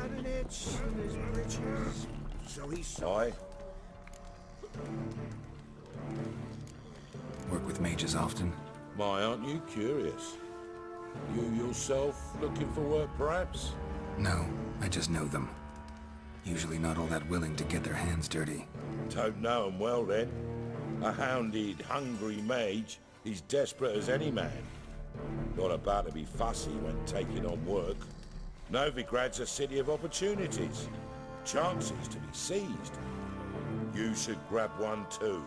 had an itch in his britches, so he Aye. Work with mages often? My, aren't you curious? You yourself looking for work, perhaps? No, I just know them. Usually not all that willing to get their hands dirty. Don't know 'em well, then. A hounded, hungry mage. He's desperate as any man. Not about to be fussy when taking on work. Novigrad's a city of opportunities. Chances to be seized. You should grab one too.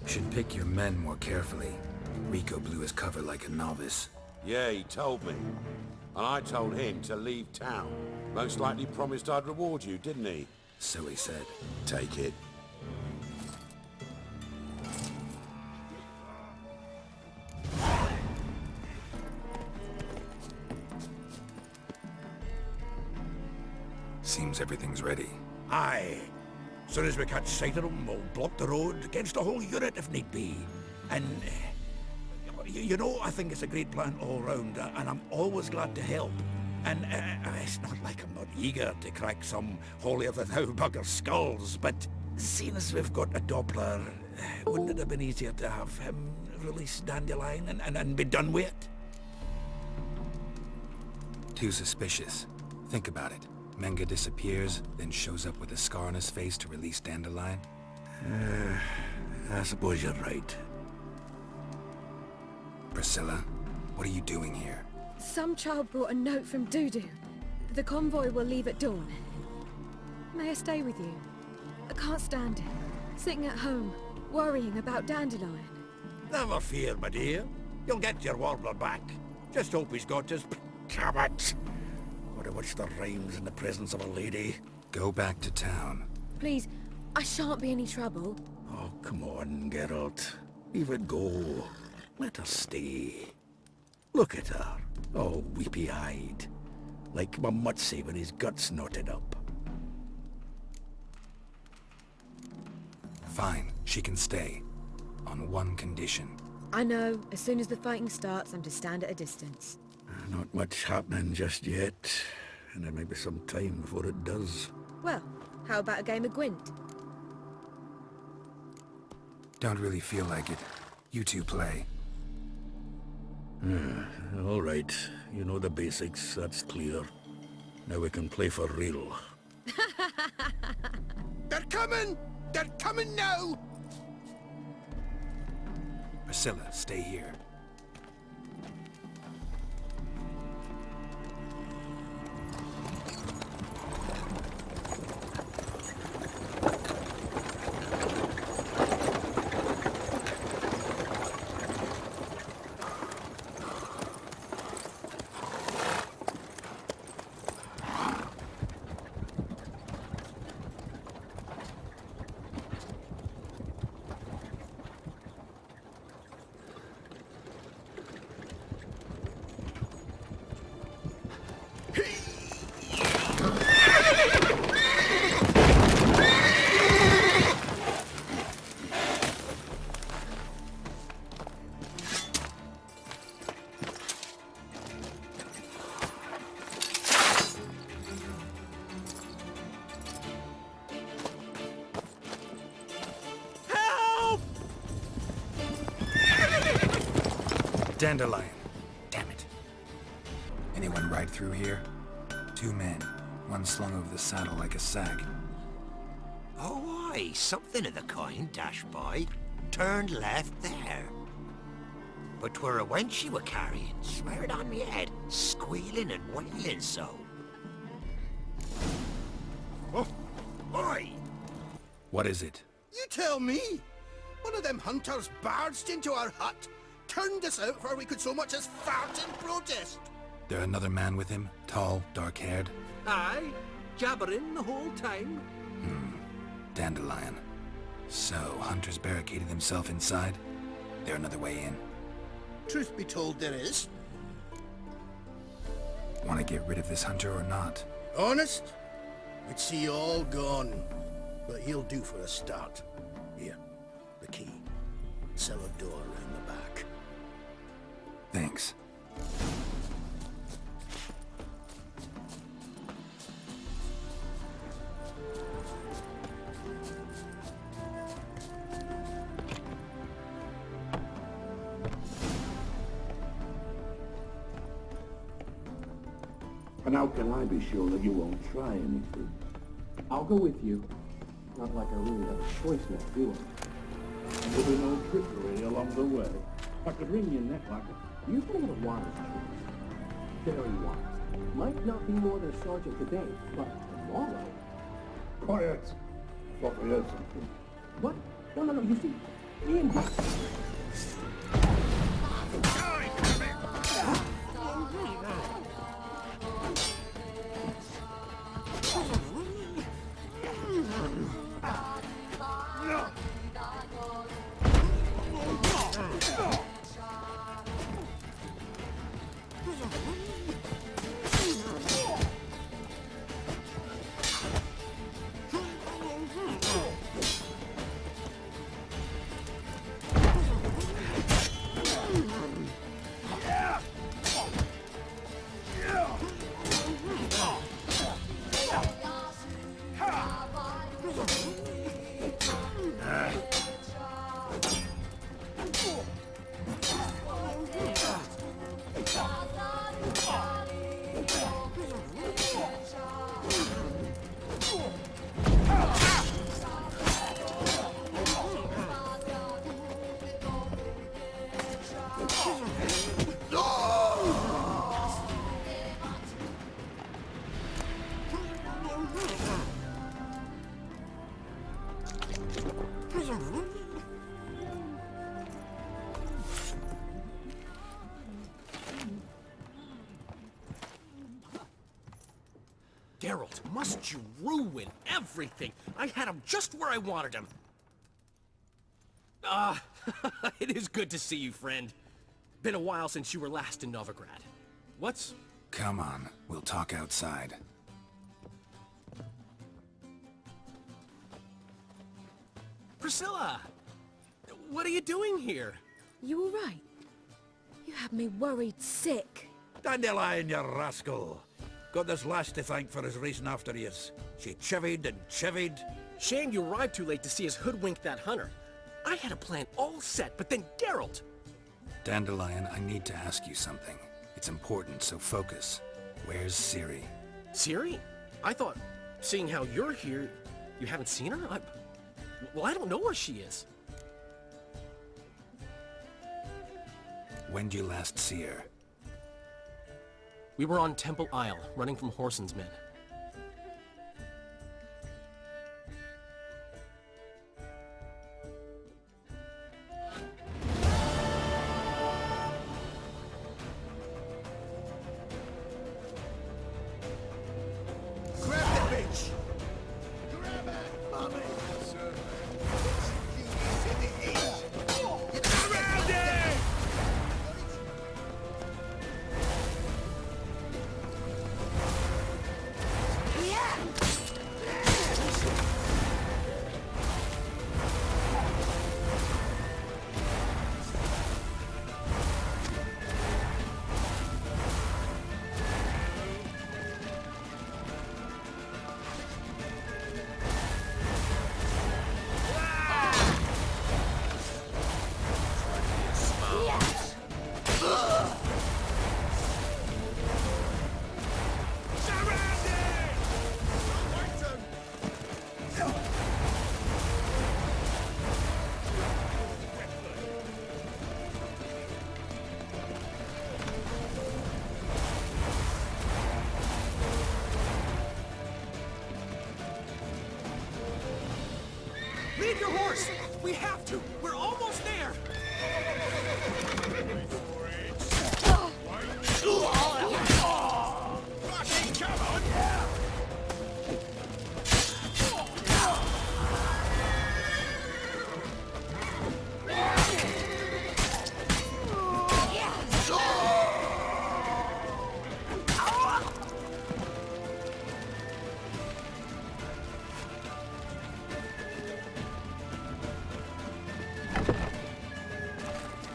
Should pick your men more carefully. Rico blew his cover like a novice. Yeah, he told me. And I told him to leave town. Most likely promised I'd reward you, didn't he? So he said. Take it. Seems everything's ready. Aye. Soon as we catch sight of them, we'll block the road against a whole unit if need be. And, you know, I think it's a great plan all round, and I'm always glad to help. And it's not like I'm not eager to crack some holier-than-thou bugger skulls, but seeing as we've got a Doppler, wouldn't it have been easier to have him release Dandelion and be done with it? Too suspicious. Think about it. Menga disappears, then shows up with a scar on his face to release Dandelion. I suppose you're right. Priscilla, what are you doing here? Some child brought a note from Dudu. The convoy will leave at dawn. May I stay with you? I can't stand it. Sitting at home, worrying about Dandelion. Never fear, my dear. You'll get your warbler back. Just hope he's got his cabot. Or what's the rhymes in the presence of a lady? Go back to town. Please, I shan't be any trouble. Oh, come on, Geralt. Leave it go. Let her stay. Look at her, all weepy-eyed. Like Mamutsi with his guts knotted up. Fine, she can stay. On one condition. I know, as soon as the fighting starts, I'm to stand at a distance. Not much happening just yet, and there may be some time before it does. Well, how about a game of Gwent? Don't really feel like it. You two play. All right, you know the basics, that's clear. Now we can play for real. They're coming! They're coming now! Priscilla, stay here. Dandelion. Damn it. Anyone ride through here? 2 men. One slung over the saddle like a sack. Oh, aye, something of the kind dashed by. Turned left there. But 'twere a wench you were carrying, swear it on me head, squealing and wailing so. Oh, oi! What is it? You tell me! One of them hunters barged into our hut, turned us out where we could so much as fart in protest. There another man with him? Tall, dark-haired? Aye, jabbering the whole time. Dandelion. So, hunters barricaded themselves inside? There another way in? Truth be told, there is. Want to get rid of this hunter or not? Honest? We'd see you all gone. But he'll do for a start. Here, the key. Cellar door round the back. Thanks. And how can I be sure that you won't try anything? I'll go with you. Not like I really have a choice now, do I? There'll be no trickery along the way. I could wring your neck like a... You play the wise choice. Very wise. Might not be more than a sergeant today, but tomorrow... Quiet! Thought we heard something. What? No, you see, Ian... Geralt, must you ruin everything? I had him just where I wanted him. It is good to see you, friend. Been a while since you were last in Novigrad. What's... Come on, we'll talk outside. Priscilla! What are you doing here? You all right? You had me worried sick. Dandelion, you rascal. Got this lass to thank for his racing after yous. She chivied and chivied. Shame you arrived too late to see us hoodwink that hunter. I had a plan all set, but then Geralt... Dandelion, I need to ask you something. It's important, so focus. Where's Ciri? Ciri? I thought, seeing how you're here, you haven't seen her? Well, I don't know where she is. When'd you last see her? We were on Temple Isle, running from Whoreson's men. Leave your horse! We have to! We're almost there! Come on!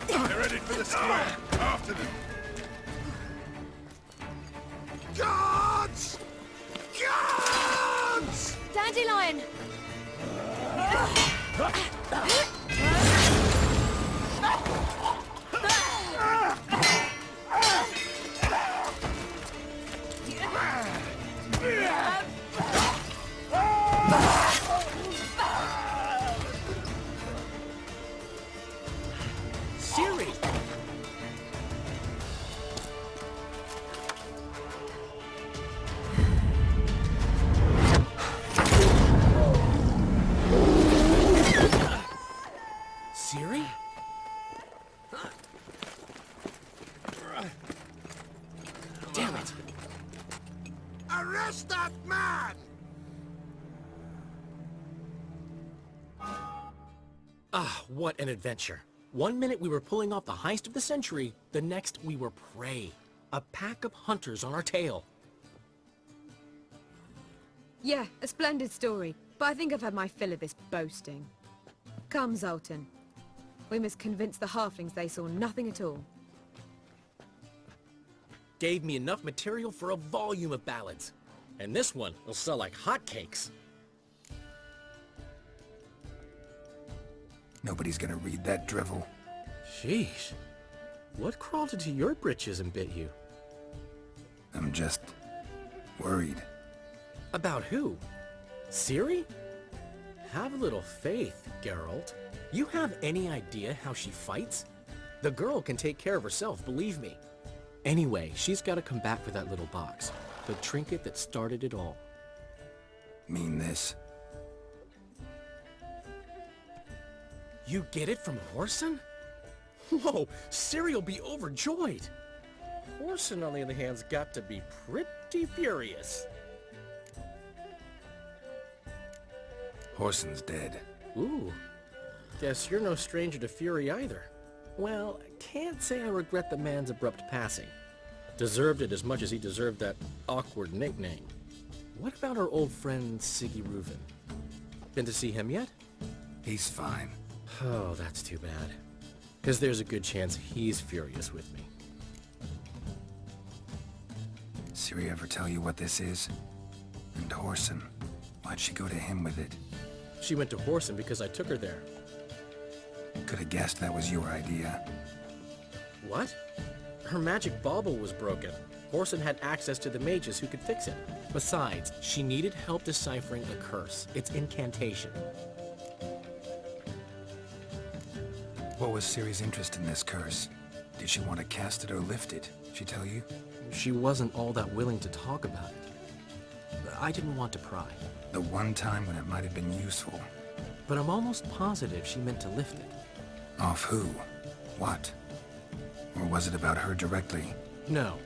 They're headed for the square! After them! Guards! Guards! Dandelion! Ciri! Ciri? Damn it! Arrest that man! Ah, what an adventure. One minute we were pulling off the heist of the century, the next we were prey. A pack of hunters on our tail. Yeah, a splendid story, but I think I've had my fill of this boasting. Come, Zoltan. We must convince the halflings they saw nothing at all. Gave me enough material for a volume of ballads. And this one will sell like hotcakes. Nobody's gonna read that drivel. Sheesh. What crawled into your britches and bit you? I'm just worried. About who? Ciri? Have a little faith, Geralt. You have any idea how she fights? The girl can take care of herself, believe me. Anyway, she's got to come back for that little box. The trinket that started it all. Mean this? You get it from Whoreson? Whoa, Ciri will be overjoyed. Whoreson, on the other hand's got to be pretty furious. Whoreson's dead. Ooh. Guess you're no stranger to fury either. Well, can't say I regret the man's abrupt passing. Deserved it as much as he deserved that awkward nickname. What about our old friend Siggy Reuven? Been to see him yet? He's fine. Oh, that's too bad. Because there's a good chance he's furious with me. Ciri ever tell you what this is? And Whoreson? Why'd she go to him with it? She went to Whoreson because I took her there. Could have guessed that was your idea. What? Her magic bauble was broken. Whoreson had access to the mages who could fix it. Besides, she needed help deciphering a curse. It's incantation. What was Ciri's interest in this curse? Did she want to cast it or lift it? She tell you? She wasn't all that willing to talk about it. I didn't want to pry. The one time when it might have been useful. But I'm almost positive she meant to lift it. Off who? What? Or was it about her directly? No.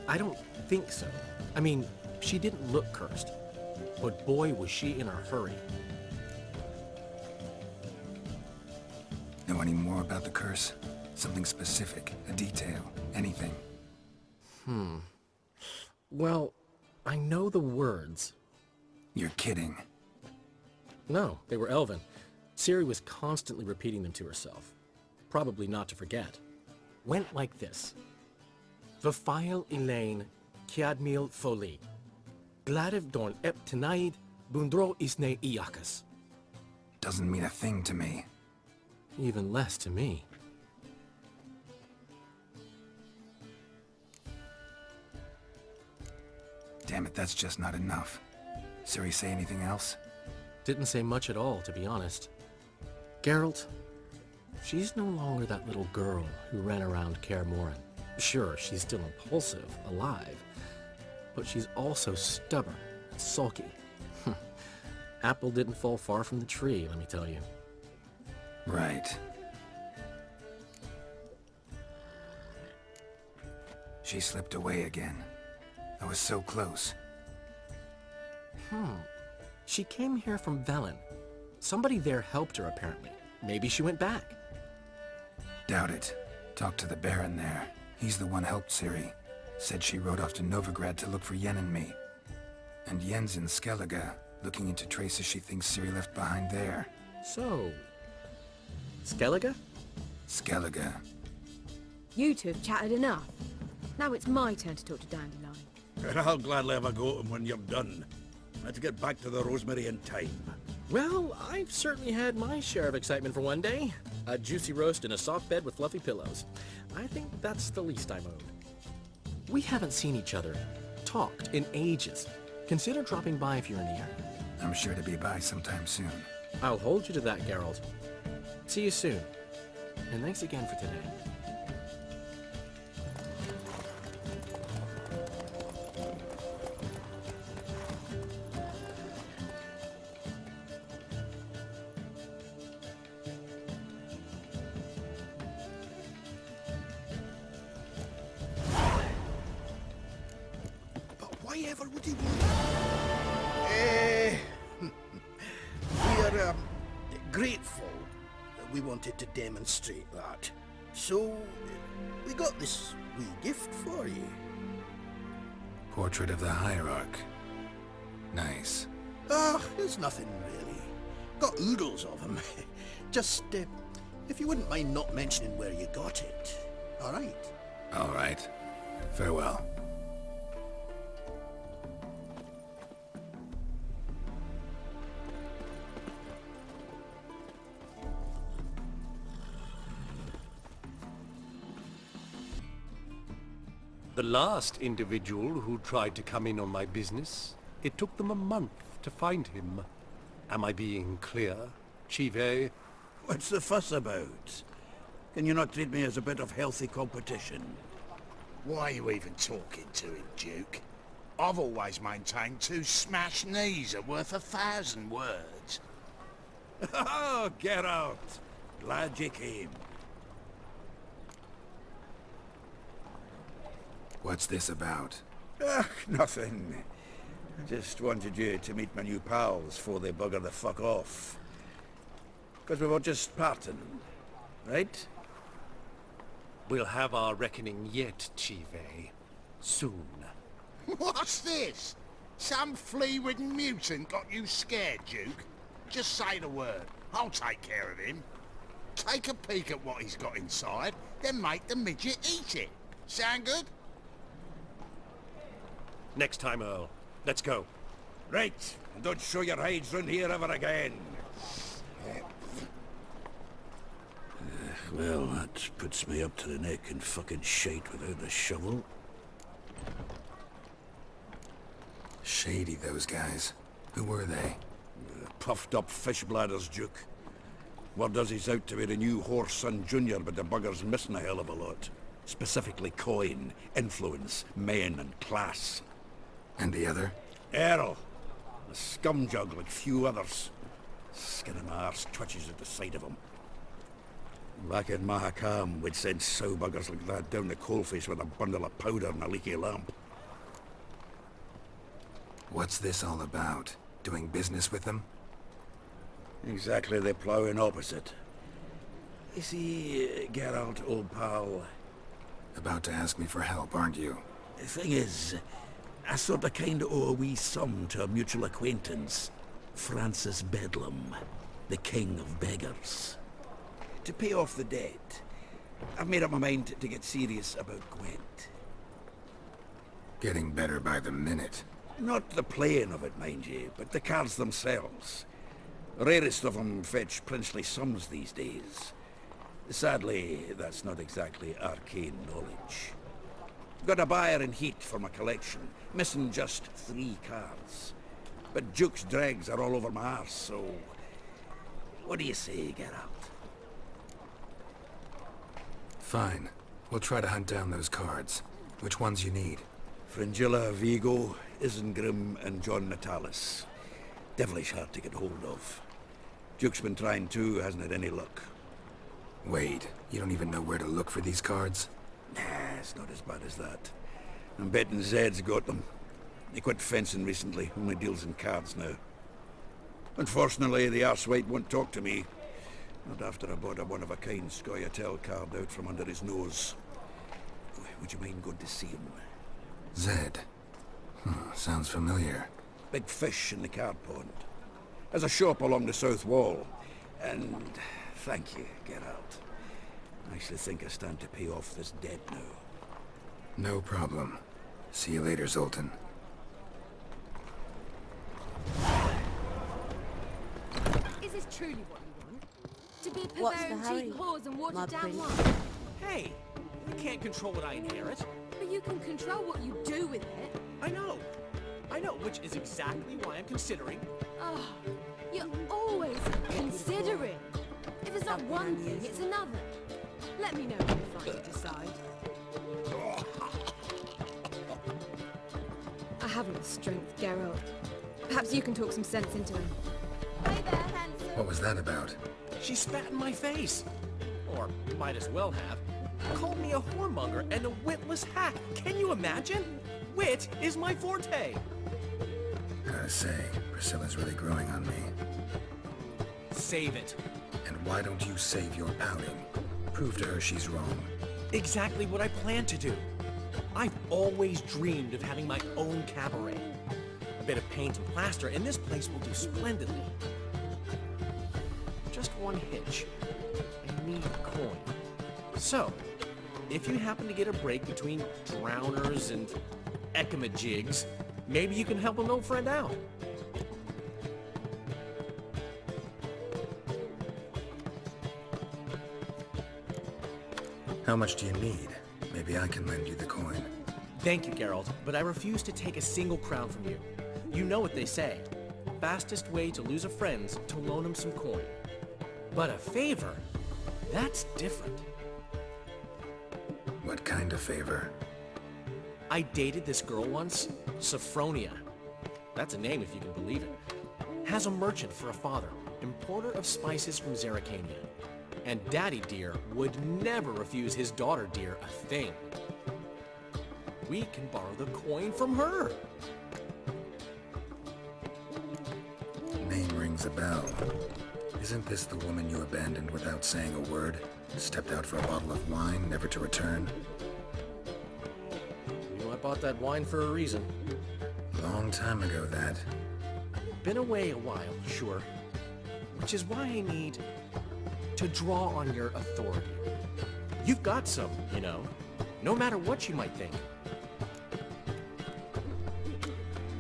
I don't think so. I mean, she didn't look cursed. But boy, was she in a hurry. Know any more about the curse? Something specific, a detail, anything? Well, I know the words. You're kidding. No, they were Elven. Ciri was constantly repeating them to herself. Probably not to forget. Went like this. Vafile Elaine, Kiadmil Foli. Gladiv Dorn Ep Tenaid, Bundro Isne Iakas. Doesn't mean a thing to me. Even less to me. Damn it, that's just not enough. Ciri say anything else? Didn't say much at all, to be honest. Geralt, she's no longer that little girl who ran around Kaer Morhen. Sure, she's still impulsive, alive, but she's also stubborn and sulky. Apple didn't fall far from the tree, let me tell you. Right. She slipped away again. I was so close. She came here from Velen. Somebody there helped her, apparently. Maybe she went back. Doubt it. Talked to the Baron there. He's the one helped Ciri. Said she rode off to Novigrad to look for Yen and me. And Yen's in Skellige, looking into traces she thinks Ciri left behind there. So, Skellige? Skellige. You two have chatted enough. Now it's my turn to talk to Dandelion. And I'll gladly have a go at him when you're done. Let's get back to the Rosemary in time. Well, I've certainly had my share of excitement for one day. A juicy roast in a soft bed with fluffy pillows. I think that's the least I'm owed. We haven't seen each other, talked in ages. Consider dropping by if you're near. I'm sure to be by sometime soon. I'll hold you to that, Geralt. See you soon. And thanks again for today. But why ever would he want... We're grateful that we wanted to demonstrate that. So, we got this wee gift for you. Portrait of the Hierarch. Nice. Ah, there's nothing really. Got oodles of them. Just, if you wouldn't mind not mentioning where you got it. All right? All right. Farewell. The last individual who tried to come in on my business, it took them a month to find him. Am I being clear, Chive? What's the fuss about? Can you not treat me as a bit of healthy competition? Why are you even talking to him, Duke? I've always maintained 2 smashed knees are worth 1,000 words. Oh, get out! Glad you came. What's this about? Nothing. I just wanted you to meet my new pals before they bugger the fuck off. Because we were just parting, right? We'll have our reckoning yet, Chive. Soon. What's this? Some flea-ridden mutant got you scared, Duke? Just say the word. I'll take care of him. Take a peek at what he's got inside, then make the midget eat it. Sound good? Next time, Earl. Let's go. Right, and don't show your hides round here ever again. Well, that puts me up to the neck in fucking shite without the shovel. Shady, those guys. Who were they? Puffed up fish bladders, Duke. Word does he's out to be the new Horse Son Jr., but the bugger's missing a hell of a lot. Specifically coin, influence, men, and class. And the other? Errol. A scumjug like few others. Skin of my arse twitches at the sight of him. Back in Mahakam, we'd send sow buggers like that down the coalface with a bundle of powder and a leaky lamp. What's this all about? Doing business with them? Exactly the ploughing opposite. You see, Geralt, old pal... About to ask me for help, aren't you? The thing is, I sort of kind of owe a wee sum to a mutual acquaintance. Francis Bedlam, the king of beggars. To pay off the debt, I've made up my mind to get serious about Gwent. Getting better by the minute. Not the playing of it, mind you, but the cards themselves. The rarest of them fetch princely sums these days. Sadly, that's not exactly arcane knowledge. Got a buyer in heat for my collection, missing just 3 cards. But Duke's dregs are all over my arse, so... What do you say, Geralt? Fine. We'll try to hunt down those cards. Which ones you need? Fringilla, Vigo, Isengrim, and John Natalis. Devilish hard to get hold of. Duke's been trying too, hasn't had any luck. Wait, you don't even know where to look for these cards? Nah, it's not as bad as that. I'm betting Zed's got them. He quit fencing recently, only deals in cards now. Unfortunately, the arsewipe won't talk to me. Not after I bought a one-of-a-kind Scoia'tael card out from under his nose. Would you mind going to see him? Zed. Sounds familiar. Big fish in the card pond. There's a shop along the south wall. And thank you, Geralt. I actually think I stand to pay off this debt now. No problem. See you later, Zoltan. Is this truly what you want? To be What's the Pavarian hurry, cheap whores and my watered down prince? wine? Hey! You can't control what I inherit. But you can control what you do with it. I know. I know, which is exactly why I'm considering... Oh, you're always considering. If it's not one thing, it's another. Let me know when you finally decide. I haven't the strength, Geralt. Perhaps you can talk some sense into him. Hey there, handsome. What was that about? She spat in my face. Or might as well have. Called me a whoremonger and a witless hack. Can you imagine? Wit is my forte. Gotta say, Priscilla's really growing on me. Save it. And why don't you save your pouting? Prove to her she's wrong. Exactly what I plan to do. I've always dreamed of having my own cabaret. A bit of paint and plaster, and this place will do splendidly. Just one hitch. I need a coin. So, if you happen to get a break between drowners and ekamajigs, maybe you can help an old friend out. How much do you need? Maybe I can lend you the coin. Thank you, Geralt, but I refuse to take a single crown from you. You know what they say. Fastest way to lose a friend's to loan him some coin. But a favor? That's different. What kind of favor? I dated this girl once, Sophronia. That's a name if you can believe it. Has a merchant for a father, importer of spices from Zerrikania. And Daddy Dear would never refuse his daughter Dear a thing. We can borrow the coin from her. Name rings a bell. Isn't this the woman you abandoned without saying a word? Stepped out for a bottle of wine, never to return? You know I bought that wine for a reason. Long time ago, that. Been away a while, sure. Which is why I need to draw on your authority. You've got some, you know, no matter what you might think.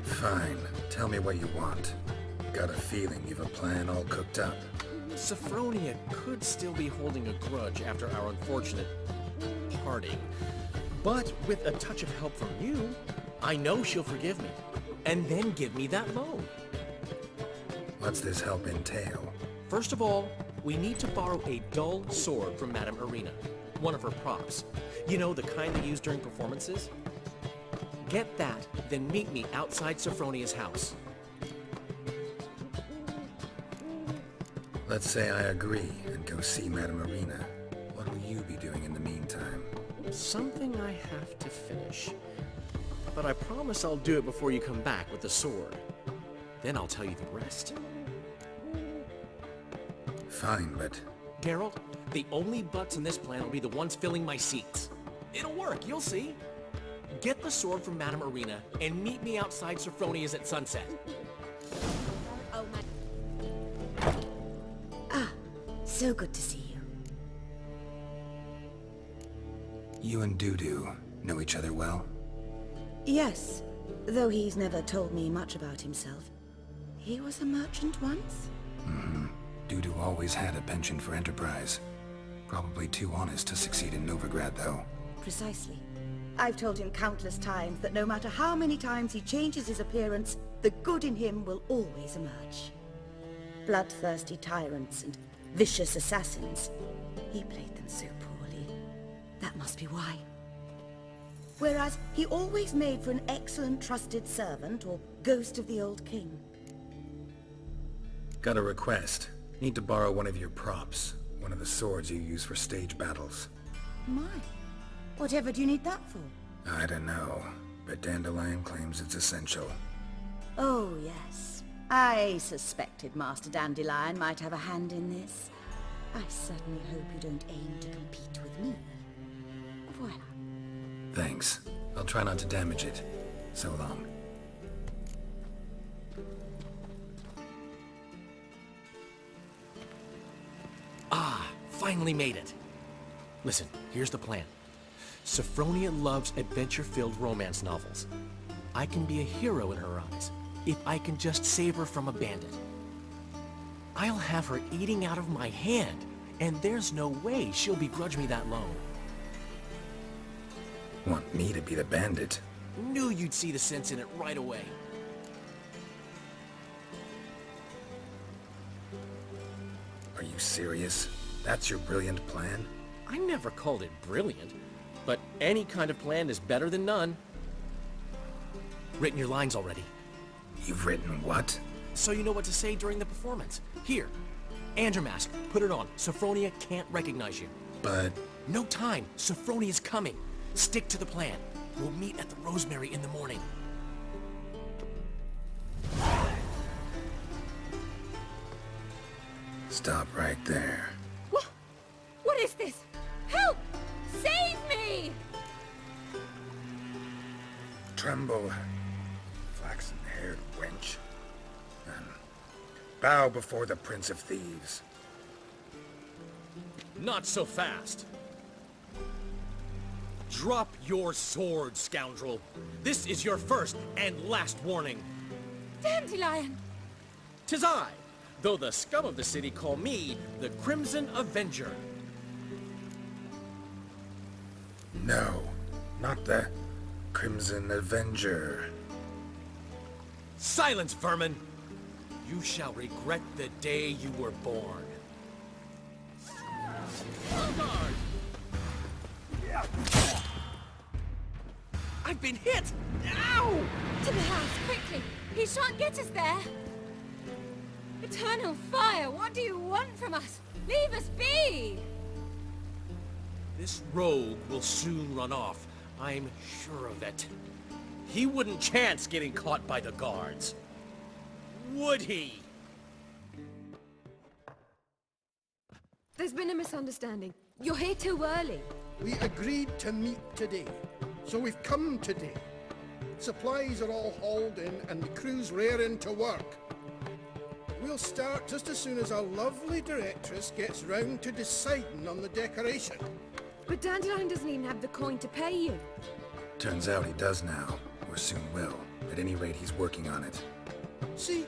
Fine. Tell me what you want. Got a feeling you've a plan all cooked up. Sophronia could still be holding a grudge after our unfortunate parting. But with a touch of help from you, I know she'll forgive me. And then give me that loan. What's this help entail? First of all, we need to borrow a dull sword from Madame Irina, one of her props. You know, the kind they use during performances? Get that, then meet me outside Sophronia's house. Let's say I agree and go see Madame Irina. What will you be doing in the meantime? Something I have to finish. But I promise I'll do it before you come back with the sword. Then I'll tell you the rest. Fine, but... Geralt, the only butts in this plan will be the ones filling my seats. It'll work, you'll see. Get the sword from Madame Irina and meet me outside Sophronia's at sunset. Oh my... Ah, so good to see you. You and Dudu know each other well? Yes, though he's never told me much about himself. He was a merchant once? Mm-hmm. Dudu always had a penchant for enterprise. Probably too honest to succeed in Novigrad, though. Precisely. I've told him countless times that no matter how many times he changes his appearance, the good in him will always emerge. Bloodthirsty tyrants and vicious assassins. He played them so poorly. That must be why. Whereas he always made for an excellent trusted servant or ghost of the old king. Got a request. Need to borrow one of your props. One of the swords you use for stage battles. My. Whatever do you need that for? I don't know, but Dandelion claims it's essential. Oh, yes. I suspected Master Dandelion might have a hand in this. I certainly hope you don't aim to compete with me. Voila. Thanks. I'll try not to damage it. So long. Ah, finally made it. Listen, here's the plan. Sophronia loves adventure-filled romance novels. I can be a hero in her eyes, if I can just save her from a bandit. I'll have her eating out of my hand, and there's no way she'll begrudge me that loan. Want me to be the bandit? Knew you'd see the sense in it right away. serious? That's your brilliant plan? I never called it brilliant, but any kind of plan is better than none. Written your lines already. You've written what? So you know what to say during the performance. Here, Andromask, put it on. Sophronia can't recognize you. But... No time. Sophronia's coming. Stick to the plan. We'll meet at the Rosemary in the morning. Stop right there. What is this? Help! Save me! Tremble, flaxen-haired wench. Bow before the Prince of Thieves. Not so fast. Drop your sword, scoundrel. This is your first and last warning. Dandelion! 'Tis I, though the scum of the city call me the Crimson Avenger. No, not the Crimson Avenger. Silence, vermin! You shall regret the day you were born. I've been hit! Ow! To the house, quickly! He shan't get us there! Eternal fire, what do you want from us? Leave us be! This rogue will soon run off. I'm sure of it. He wouldn't chance getting caught by the guards. Would he? There's been a misunderstanding. You're here too early. We agreed to meet today, so we've come today. Supplies are all hauled in and the crew's raring to work. We'll start just as soon as our lovely directress gets round to deciding on the decoration. But Dandelion doesn't even have the coin to pay you. Turns out he does now, or soon will. At any rate, he's working on it. See?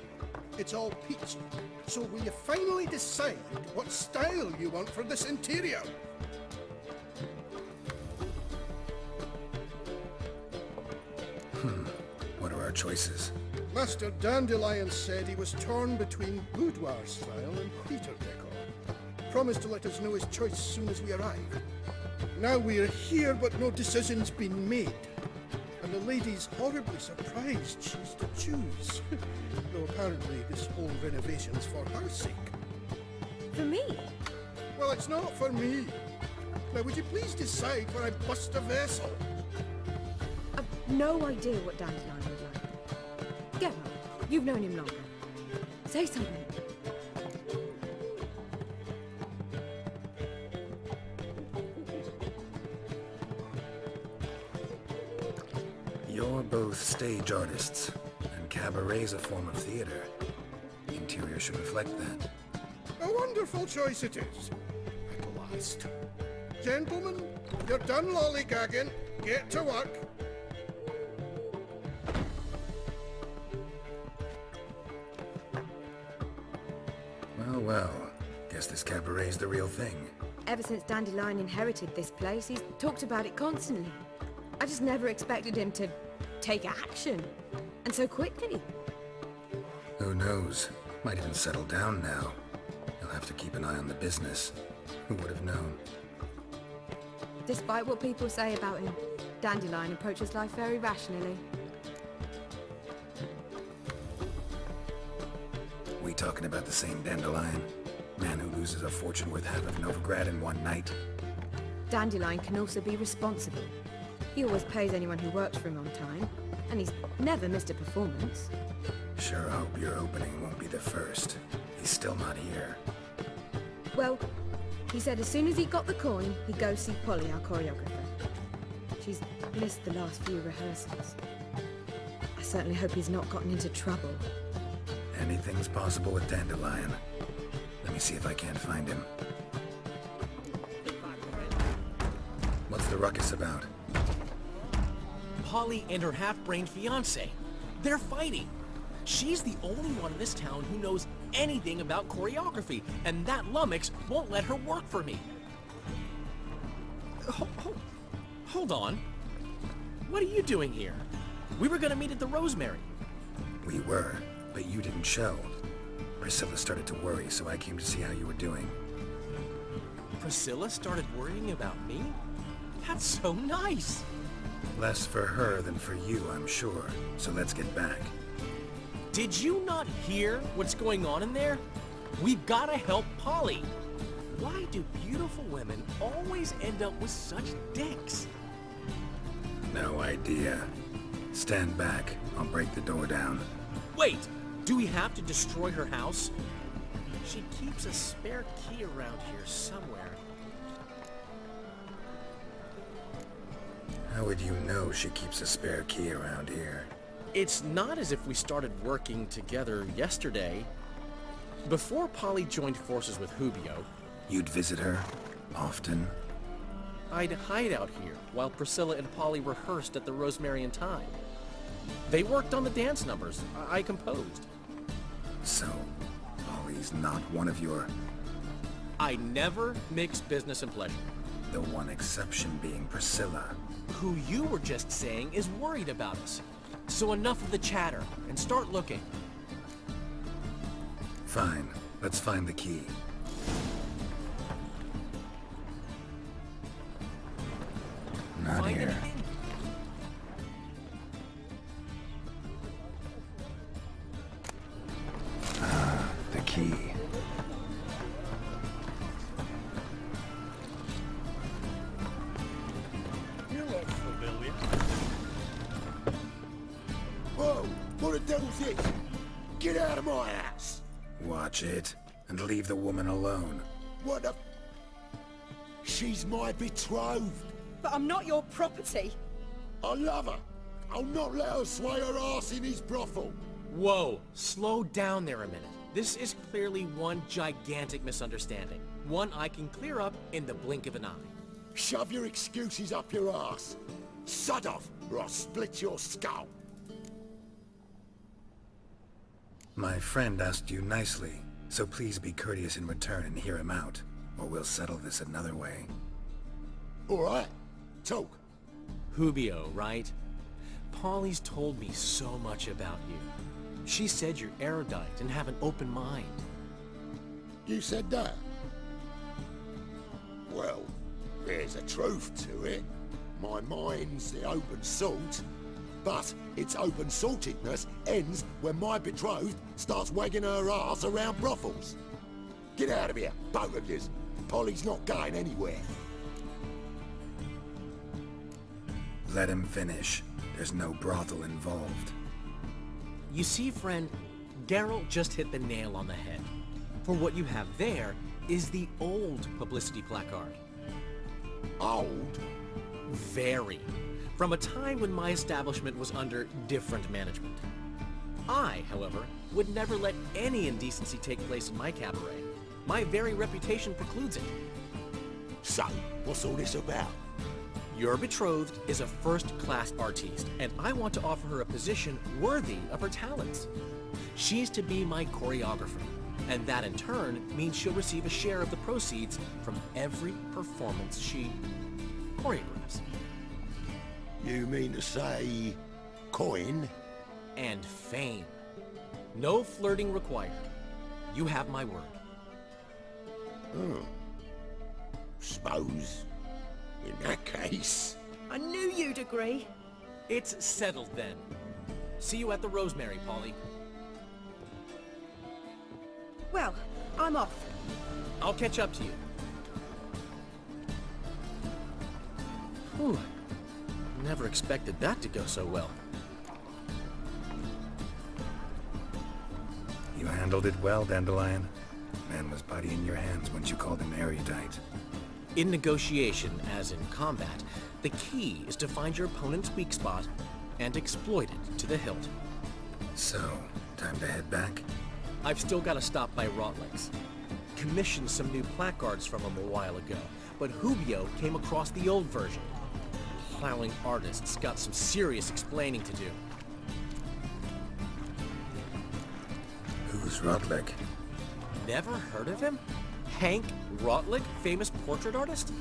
It's all peachy. So will you finally decide what style you want for this interior? What are our choices? Master Dandelion said he was torn between boudoir style and theatre decor. Promised to let us know his choice as soon as we arrive. Now we're here, but no decision's been made. And the lady's horribly surprised she's to choose. Though apparently this whole renovation's for her sake. For me? Well, it's not for me. Now, would you please decide where I bust a vessel? I've no idea what Dandelion would like. Get on. You've known him longer. Say something. You're both stage artists, and cabaret's a form of theater. Interior should reflect that. A wonderful choice it is. At last. Gentlemen, you're done lollygagging. Get to work. Well, well. Guess this cabaret's the real thing. Ever since Dandelion inherited this place, he's talked about it constantly. I just never expected him to take action. And so quickly. Who knows? Might even settle down now. He'll have to keep an eye on the business. Who would have known? Despite what people say about him, Dandelion approaches life very rationally. We talking about the same Dandelion? Man who loses a fortune worth half of Novigrad in one night? Dandelion can also be responsible. He always pays anyone who works for him on time, and he's never missed a performance. Sure hope your opening won't be the first. He's still not here. Well, he said as soon as he got the coin, he'd go see Polly, our choreographer. She's missed the last few rehearsals. I certainly hope he's not gotten into trouble. Anything's possible with Dandelion. Let me see if I can't find him. What's the ruckus about? Polly and her half-brained fiancé. They're fighting. She's the only one in this town who knows anything about choreography, and that lummox won't let her work for me. Hold on. What are you doing here? We were gonna meet at the Rosemary. We were, but you didn't show. Priscilla started to worry, so I came to see how you were doing. Priscilla started worrying about me? That's so nice! Less for her than for you, I'm sure. So let's get back. Did you not hear what's going on in there? We've gotta help Polly. Why do beautiful women always end up with such dicks? No idea. Stand back. I'll break the door down. Wait! Do we have to destroy her house? She keeps a spare key around here somewhere. How would you know she keeps a spare key around here? It's not as if we started working together yesterday. Before Polly joined forces with Hubio, You'd visit her? Often? I'd hide out here while Priscilla and Polly rehearsed at the Rosemary and Thyme. They worked on the dance numbers I composed. So, Polly's not one of your... I never mix business and pleasure. The one exception being Priscilla. Who you were just saying is worried about us. So enough of the chatter, and start looking. Fine. Let's find the key. Not Find here. anything? The key. You look familiar. Whoa! What the devil's this? Get out of my house! Watch it, and leave the woman alone. What the... She's my betrothed. But I'm not your property. I love her. I'll not let her sway her ass in his brothel. Whoa, slow down there a minute. This is clearly one gigantic misunderstanding. One I can clear up in the blink of an eye. Shove your excuses up your ass. Sod off, or I'll split your skull. My friend asked you nicely, so please be courteous in return and hear him out, or we'll settle this another way. All right. Talk. Hubio, right? Polly's told me so much about you. She said you're erudite and have an open mind. You said that? Well, there's a truth to it. My mind's the open salt, but its open saltedness ends when my betrothed starts wagging her ass around brothels. Get out of here, both of yous. Polly's not going anywhere. Let him finish. There's no brothel involved. You see, friend, Geralt just hit the nail on the head. For what you have there is the old publicity placard. Old? Very. From a time when my establishment was under different management. I, however, would never let any indecency take place in my cabaret. My very reputation precludes it. So, what's all this about? Your betrothed is a first-class artiste, and I want to offer her a position worthy of her talents. She's to be my choreographer, and that in turn means she'll receive a share of the proceeds from every performance she choreographs. You mean to say... coin? And fame. No flirting required. You have my word. Oh. Suppose... in that case... I knew you'd agree. It's settled then. See you at the Rosemary, Polly. Well, I'm off. I'll catch up to you. Whew. Never expected that to go so well. You handled it well, Dandelion. Man was body in your hands once you called him erudite. In negotiation, as in combat, the key is to find your opponent's weak spot and exploit it to the hilt. So, time to head back? I've still got to stop by Rotlick's. Commissioned some new placards from him a while ago, but Hubio came across the old version. Plowing artists got some serious explaining to do. Who's Rotlick? Never heard of him? Hank Rotlick, famous portrait artist?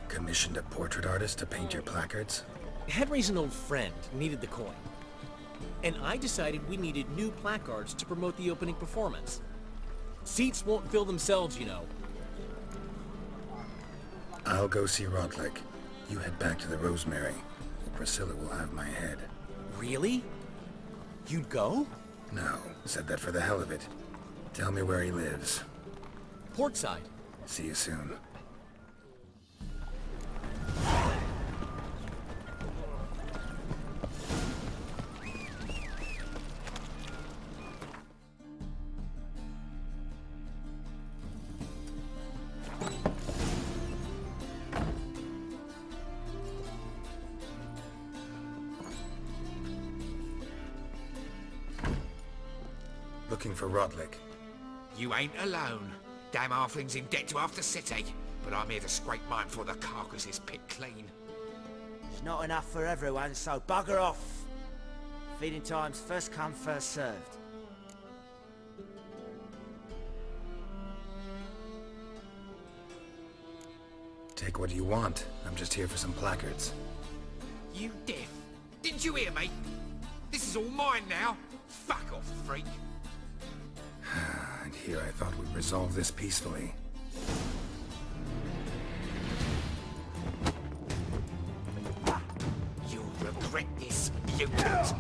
Commissioned a portrait artist to paint your placards? Henry's an old friend, needed the coin. And I decided we needed new placards to promote the opening performance. Seats won't fill themselves, you know. I'll go see Rodlick. You head back to the Rosemary. Priscilla will have my head. Really? You'd go? No, said that for the hell of it. Tell me where he lives. Portside. See you soon. Looking for Rodlick. You ain't alone. Damn halfling's in debt to half the city. But I'm here to scrape mine before the carcass is picked clean. There's not enough for everyone, so bugger off. Feeding time's first come, first served. Take what you want. I'm just here for some placards. You deaf? Didn't you hear me? This is all mine now. Fuck off, freak. And here I thought we'd resolve this peacefully. You'll regret this, mutant.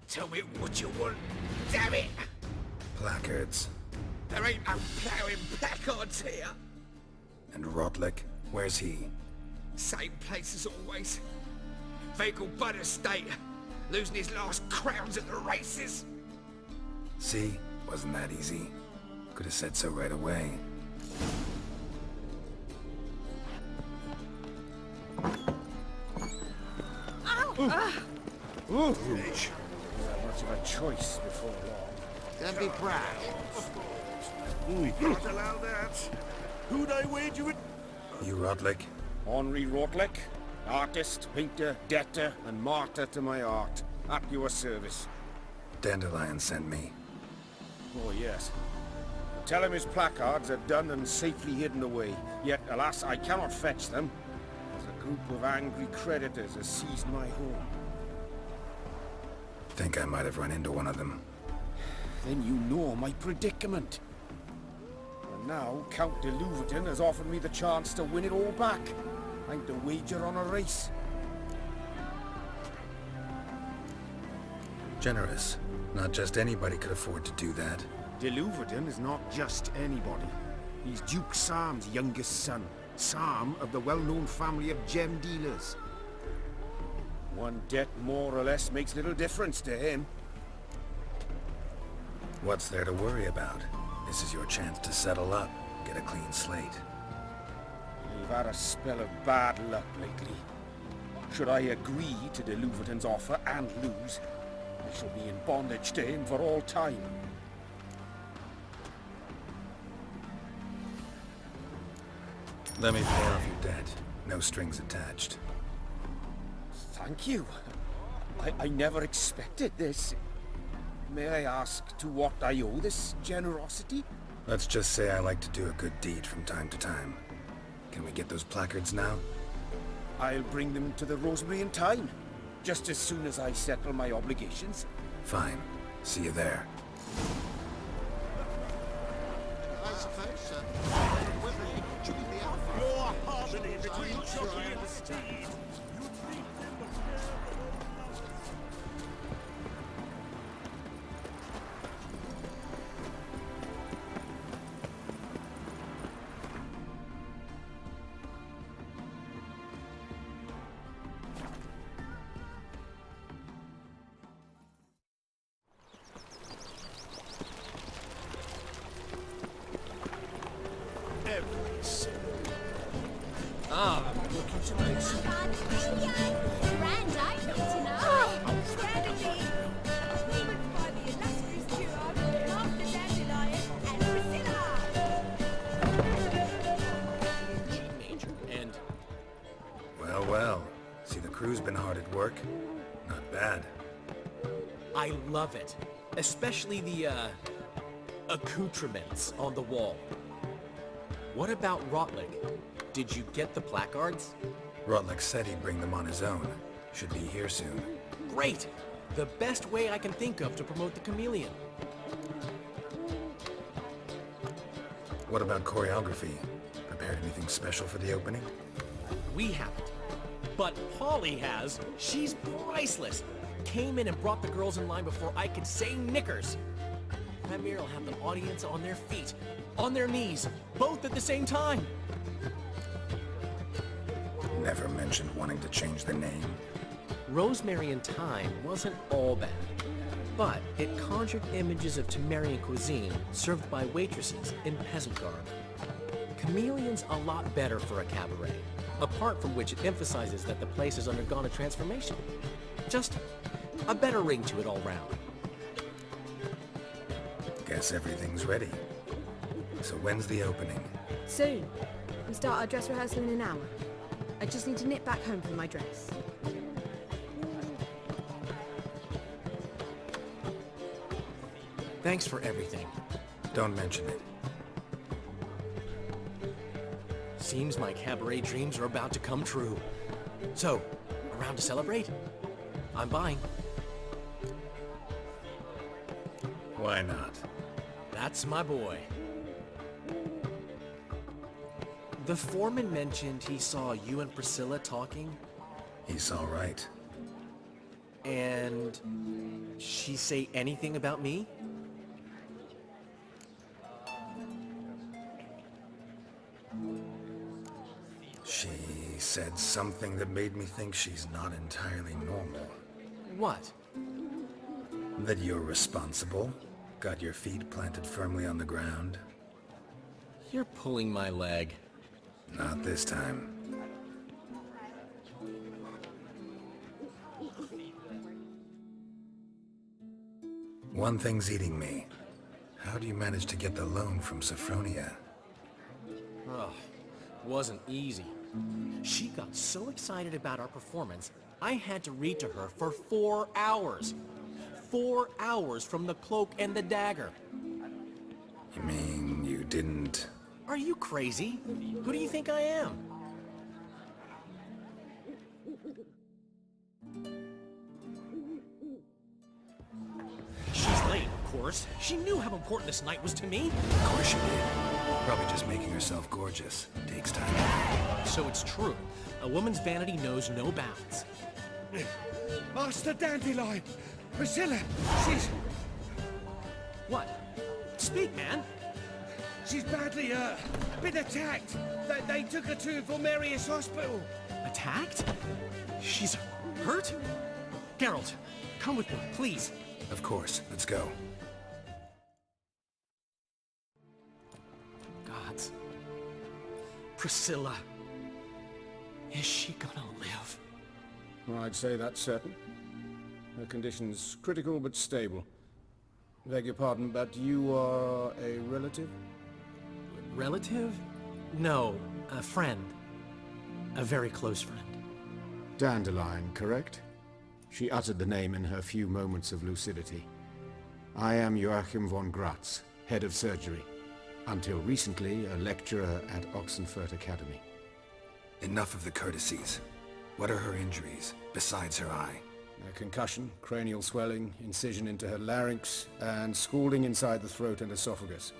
Tell me what you want, damn it! Placards. There ain't no ploughing placards here. And Rodlick? Where's he? Same place as always. Vehicle Bud Estate. Losing his last crowns at the races. See? Wasn't that easy? Could have said so right away. Ow! Ooh. Much of a choice before long. Don't be brash. We can't allow that. Who'd I wager with? You Rodlick? Henri Rodlick. Artist, painter, debtor, and martyr to my art. At your service. Dandelion sent me. Oh, yes. Tell him his placards are done and safely hidden away. Yet, alas, I cannot fetch them, as a group of angry creditors has seized my home. Think I might have run into one of them. Then you know my predicament. And now, Count de Louverton has offered me the chance to win it all back. I'm to wager on a race. Generous. Not just anybody could afford to do that. De Louverton is not just anybody. He's Duke Sam's youngest son. Sam of the well-known family of gem dealers. One debt more or less makes little difference to him. What's there to worry about? This is your chance to settle up, get a clean slate. You've had a spell of bad luck lately. Should I agree to de Louverton's offer and lose, I shall be in bondage to him for all time. Let me pay off your debt. No strings attached. Thank you. I never expected this. May I ask to what I owe this generosity? Let's just say I like to do a good deed from time to time. Can we get those placards now? I'll bring them to the Rosemary in time, just as soon as I settle my obligations. Fine. See you there. I suppose so. Your harmony between jockey and steed. Well. See, the crew's been hard at work. Not bad. I love it. Especially the, accoutrements on the wall. What about Rotlick? Did you get the placards? Rotlick said he'd bring them on his own. Should be here soon. Great! The best way I can think of to promote the Chameleon. What about choreography? Prepared anything special for the opening? We haven't. But Polly has. She's priceless. Came in and brought the girls in line before I could say knickers. Premier will have the audience on their feet, on their knees, both at the same time. Never mentioned wanting to change the name. Rosemary in Time wasn't all bad, but it conjured images of Temerian cuisine served by waitresses in peasant garb. Chameleon's a lot better for a cabaret, apart from which it emphasizes that the place has undergone a transformation. Just a better ring to it all round. Guess everything's ready. So when's the opening? Soon. We start our dress rehearsal in an hour. I just need to nip back home for my dress. Thanks for everything. Don't mention it. Seems my cabaret dreams are about to come true. So, around to celebrate? I'm buying. Why not? That's my boy. The foreman mentioned he saw you and Priscilla talking. He's all right. And she say anything about me? She said something that made me think she's not entirely normal. What? That you're responsible, got your feet planted firmly on the ground. You're pulling my leg. Not this time. One thing's eating me. How do you manage to get the loan from Sophronia? Ugh, wasn't easy. She got so excited about our performance, I had to read to her for 4 hours. 4 hours from The Cloak and the Dagger. You mean you didn't... Are you crazy? Who do you think I am? She's late, of course. She knew how important this night was to me. Of course she did. Probably just making herself gorgeous. Takes time. So it's true. A woman's vanity knows no bounds. Master Dandelion! Priscilla! She's... What? Speak, man! She's badly, been attacked. They took her to Vulmerius Hospital. Attacked? She's Hurt? Geralt, come with me, please. Of course. Let's go. Gods. Priscilla. Is she gonna live? I'd say that's certain. Her condition's critical but stable. Beg your pardon, but you are a relative? Relative? No, a friend. A very close friend. Dandelion, correct? She uttered the name in her few moments of lucidity. I am Joachim von Gratz, head of surgery. Until recently, a lecturer at Oxenfurt Academy. Enough of the courtesies. What are her injuries, besides her eye? A concussion, cranial swelling, incision into her larynx, and scalding inside the throat and esophagus.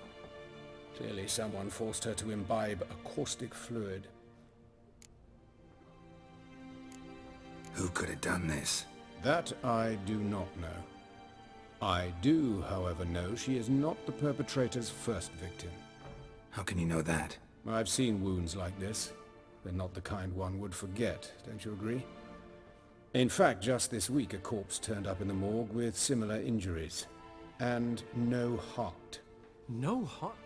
Clearly someone forced her to imbibe a caustic fluid. Who could have done this? That I do not know. I do, however, know she is not the perpetrator's first victim. How can you know that? I've seen wounds like this. They're not the kind one would forget, don't you agree? In fact, just this week a corpse turned up in the morgue with similar injuries. And no heart. No heart?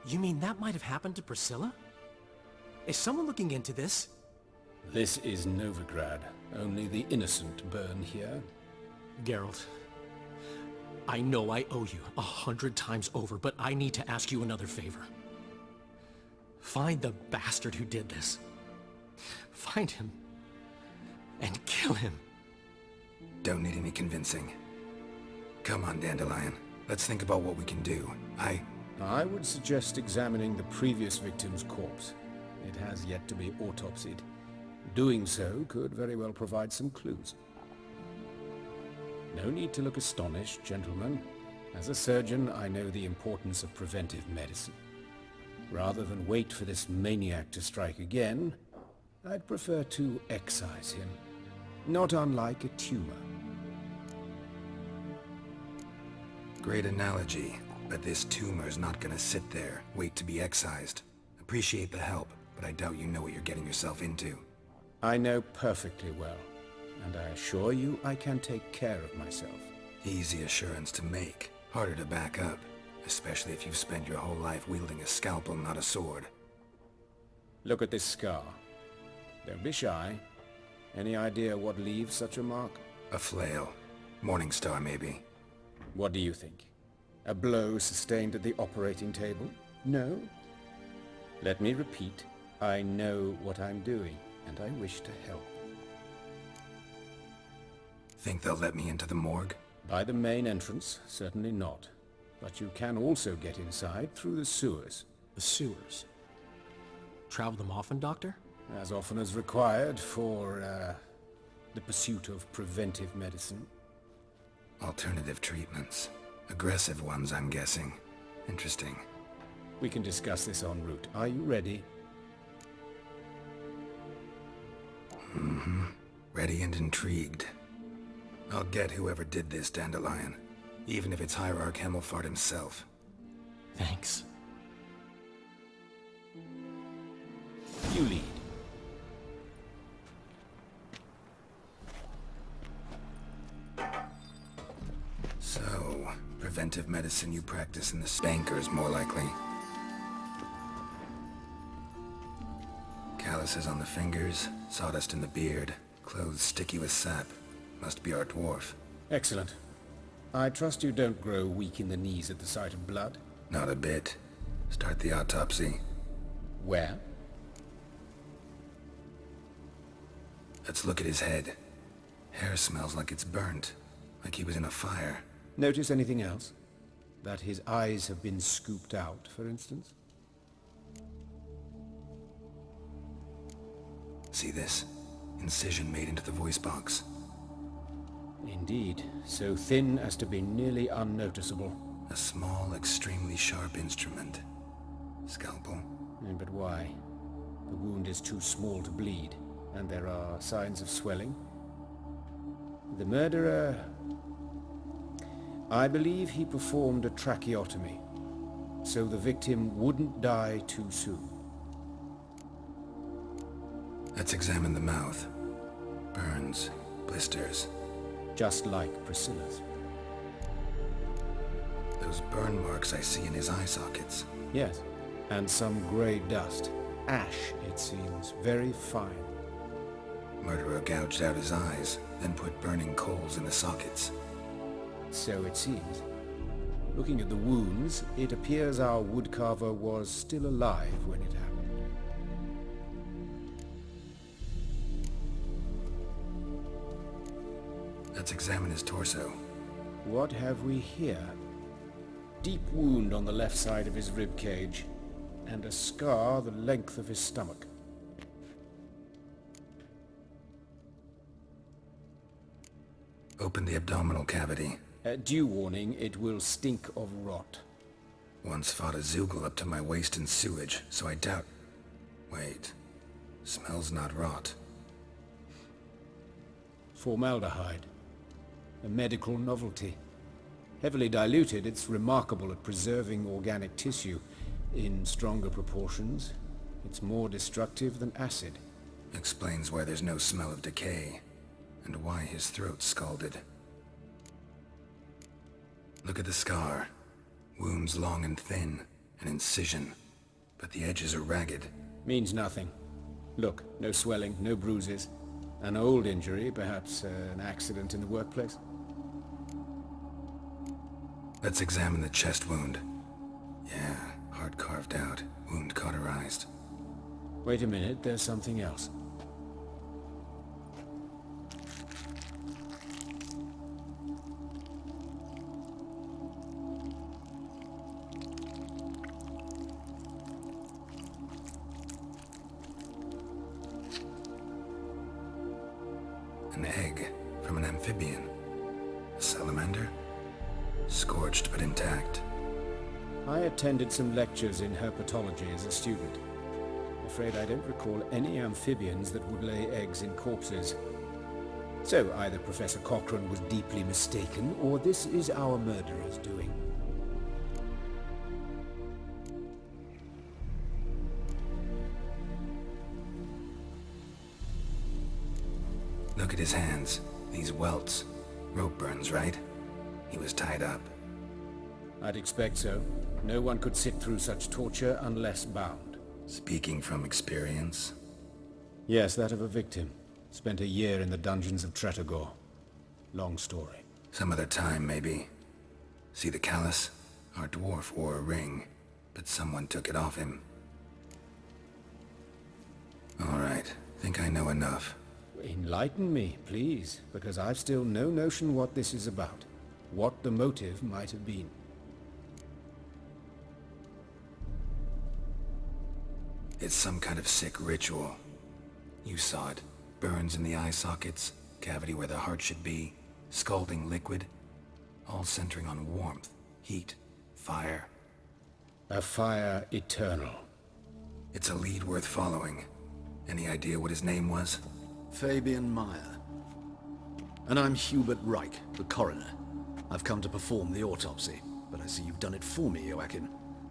You mean that might have happened to Priscilla? Is someone looking into this? This is Novigrad. Only the innocent burn here. Geralt, I know I owe you 100 times over, but I need to ask you another favor. Find the bastard who did this. Find him. And kill him. Don't need any convincing. Come on, Dandelion. Let's think about what we can do. I would suggest examining the previous victim's corpse. It has yet to be autopsied. Doing so could very well provide some clues. No need to look astonished, gentlemen. As a surgeon, I know the importance of preventive medicine. Rather than wait for this maniac to strike again, I'd prefer to excise him. Not unlike a tumor. Great analogy, but this tumor's not gonna sit there, wait to be excised. Appreciate the help, but I doubt you know what you're getting yourself into. I know perfectly well, and I assure you I can take care of myself. Easy assurance to make, harder to back up, especially if you've spent your whole life wielding a scalpel, not a sword. Look at this scar. Don't be shy. Any idea what leaves such a mark? A flail. Morningstar, maybe. What do you think? A blow sustained at the operating table? No? Let me repeat. I know what I'm doing, and I wish to help. Think they'll let me into the morgue? By the main entrance, certainly not. But you can also get inside through the sewers. The sewers? Travel them often, Doctor? As often as required for, the pursuit of preventive medicine. Alternative treatments. Aggressive ones, I'm guessing. Interesting. We can discuss this en route. Are you ready? Mm-hmm. Ready and intrigued. I'll get whoever did this, Dandelion. Even if it's Hierarch Hemmelfart himself. Thanks. You lead. So, preventive medicine you practice in the Spankers, more likely. Calluses on the fingers, sawdust in the beard, clothes sticky with sap. Must be our dwarf. Excellent. I trust you don't grow weak in the knees at the sight of blood? Not a bit. Start the autopsy. Where? Let's look at his head. Hair smells like it's burnt. Like he was in a fire. Notice anything else? That his eyes have been scooped out, for instance? See this? Incision made into the voice box. Indeed, so thin as to be nearly unnoticeable. A small, extremely sharp instrument. Scalpel. But why? The wound is too small to bleed, and there are signs of swelling. The murderer... I believe he performed a tracheotomy, so the victim wouldn't die too soon. Let's examine the mouth. Burns, blisters. Just like Priscilla's. Those burn marks I see in his eye sockets. Yes, and some grey dust. Ash, it seems. Very fine. Murderer gouged out his eyes, then put burning coals in the sockets. So it seems. Looking at the wounds, it appears our woodcarver was still alive when it happened. Let's examine his torso. What have we here? Deep wound on the left side of his rib cage, and a scar the length of his stomach. Open the abdominal cavity. Due warning, it will stink of rot. Once fought a Zeugle up to my waist in sewage, so I doubt... Wait. Smells not rot. Formaldehyde. A medical novelty. Heavily diluted, it's remarkable at preserving organic tissue. In stronger proportions, it's more destructive than acid. Explains why there's no smell of decay, and why his throat's scalded. Look at the scar. Wounds long and thin, an incision, but the edges are ragged. Means nothing. Look, no swelling, no bruises. An old injury, perhaps an accident in the workplace. Let's examine the chest wound. Yeah, heart carved out, wound cauterized. Wait a minute, there's something else. An egg from an amphibian. A salamander? Scorched but intact. I attended some lectures in herpetology as a student. Afraid I don't recall any amphibians that would lay eggs in corpses. So either Professor Cochrane was deeply mistaken, or this is our murderer's doing. Look at his hands. These welts. Rope burns, right? He was tied up. I'd expect so. No one could sit through such torture unless bound. Speaking from experience? Yes, that of a victim. Spent a year in the dungeons of Tretogor. Long story. Some other time, maybe. See the callus? Our dwarf wore a ring, but someone took it off him. All right. Think I know enough. Enlighten me, please, because I've still no notion what this is about. What the motive might have been. It's some kind of sick ritual. You saw it. Burns in the eye sockets, cavity where the heart should be, scalding liquid, all centering on warmth, heat, fire. A fire eternal. It's a lead worth following. Any idea what his name was? Fabian Meyer. And I'm Hubert Reich, the coroner. I've come to perform the autopsy, but I see you've done it for me, Joachim.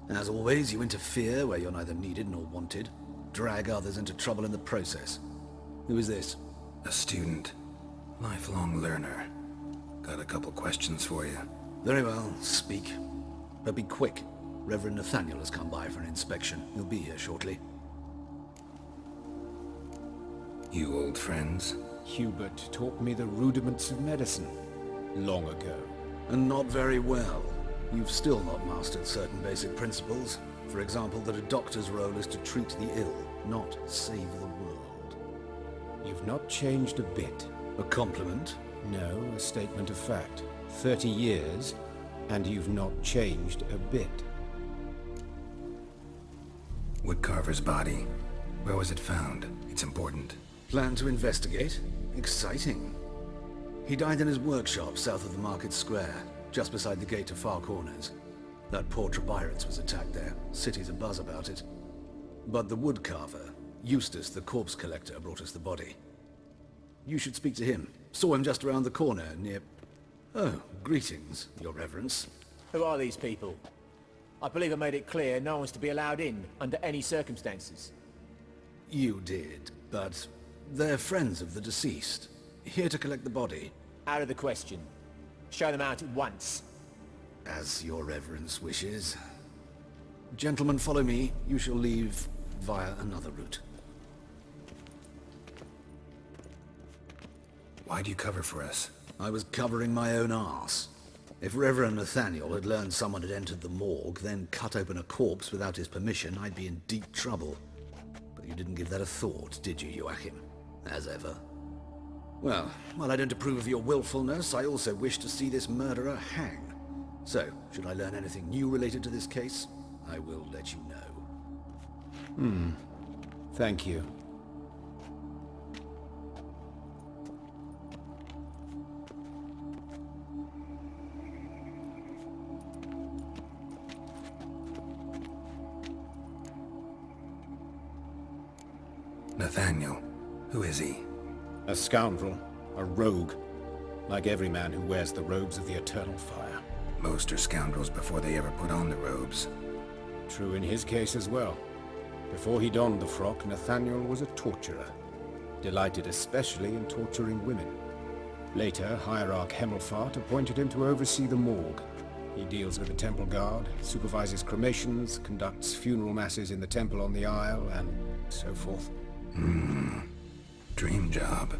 As always, you interfere where you're neither needed nor wanted. Drag others into trouble in the process. Who is this? A student. Lifelong learner. Got a couple questions for you. Very well, speak. But be quick. Reverend Nathaniel has come by for an inspection. He'll be here shortly. You old friends? Hubert taught me the rudiments of medicine. Long ago. And not very well. You've still not mastered certain basic principles. For example, that a doctor's role is to treat the ill, not save the world. You've not changed a bit. A compliment? No, a statement of fact. 30 years, and you've not changed a bit. Woodcarver's body. Where was it found? It's important. Plan to investigate? Exciting. He died in his workshop south of the market square, just beside the gate to Far Corners. That poor Trebyritz was attacked there. City's abuzz about it. But the woodcarver, Eustace the corpse collector, brought us the body. You should speak to him. Saw him just around the corner near... Oh, greetings, your reverence. Who are these people? I believe I made it clear no one's to be allowed in under any circumstances. You did, but they're friends of the deceased. Here to collect the body. Out of the question. Show them out at once. As your reverence wishes. Gentlemen, follow me. You shall leave via another route. Why do you cover for us? I was covering my own arse. If Reverend Nathaniel had learned someone had entered the morgue, then cut open a corpse without his permission, I'd be in deep trouble. But you didn't give that a thought, did you, Joachim? As ever. Well, while I don't approve of your willfulness, I also wish to see this murderer hang. So, should I learn anything new related to this case, I will let you know. Thank you. Nathaniel, who is he? A scoundrel, a rogue, like every man who wears the robes of the Eternal Fire. Most are scoundrels before they ever put on the robes. True in his case as well. Before he donned the frock, Nathaniel was a torturer, delighted especially in torturing women. Later, Hierarch Hemelfart appointed him to oversee the morgue. He deals with the temple guard, supervises cremations, conducts funeral masses in the temple on the Isle, and so forth. Dream job.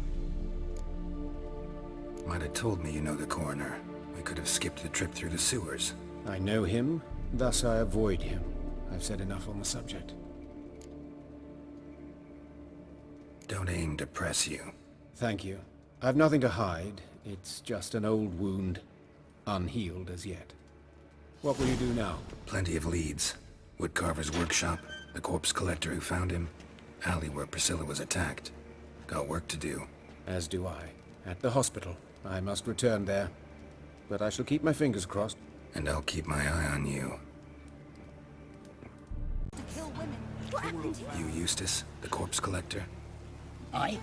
Might have told me you know the coroner. We could have skipped the trip through the sewers. I know him, thus I avoid him. I've said enough on the subject. Don't aim to press you. Thank you. I've nothing to hide. It's just an old wound, unhealed as yet. What will you do now? Plenty of leads. Woodcarver's workshop, the corpse collector who found him, alley where Priscilla was attacked. Got work to do. As do I. At the hospital. I must return there. But I shall keep my fingers crossed. And I'll keep my eye on you. Kill women. What happened here? You Eustace, the corpse collector? Aye?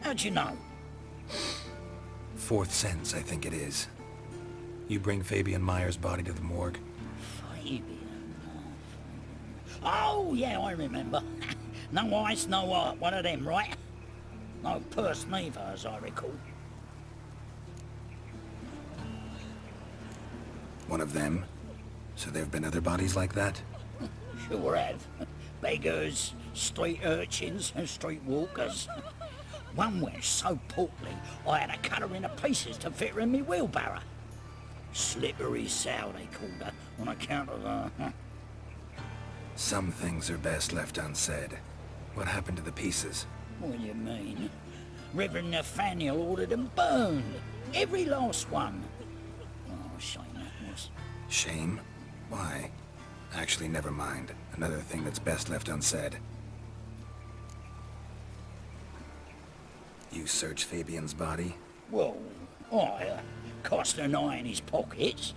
How'd you know? Fourth sense, I think it is. You bring Fabian Meyer's body to the morgue? Fabian? Oh, yeah, I remember. No eyes, no heart, one of them, right? No purse neither, as I recall. One of them? So there have been other bodies like that? Sure have. Beggars, street urchins, and street walkers. One went so portly, I had to cut her into pieces to fit her in me wheelbarrow. Slippery sow, they called her, on account of her. Some things are best left unsaid. What happened to the pieces? What do you mean? Reverend Nathaniel ordered them burned. Every last one. Oh, shame that was. Shame? Why? Actually, never mind. Another thing that's best left unsaid. You searched Fabian's body? Well, I cast an eye in his pockets.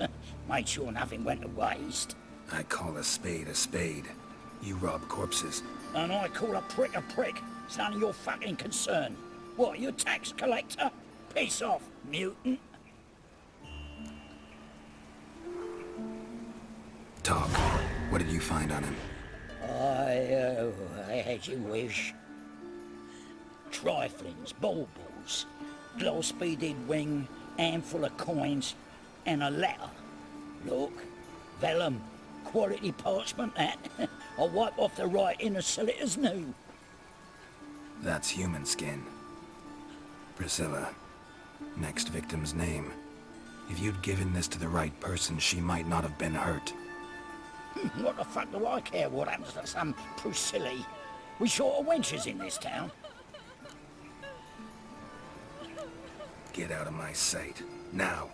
Made sure nothing went to waste. I call a spade a spade. You rob corpses. And I call a prick a prick. It's none of your fucking concern. What, you tax collector? Piss off, mutant. Talk. What did you find on him? As you wish. Triflings, baubles, gloss-beaded ring, handful of coins, and a letter. Look, vellum, quality parchment that. I'll wipe off the writing and sell it as new. That's human skin. Priscilla. Next victim's name. If you'd given this to the right person, she might not have been hurt. What the fuck do I care what happens to some Priscilla? We short of wenches in this town. Get out of my sight. Now.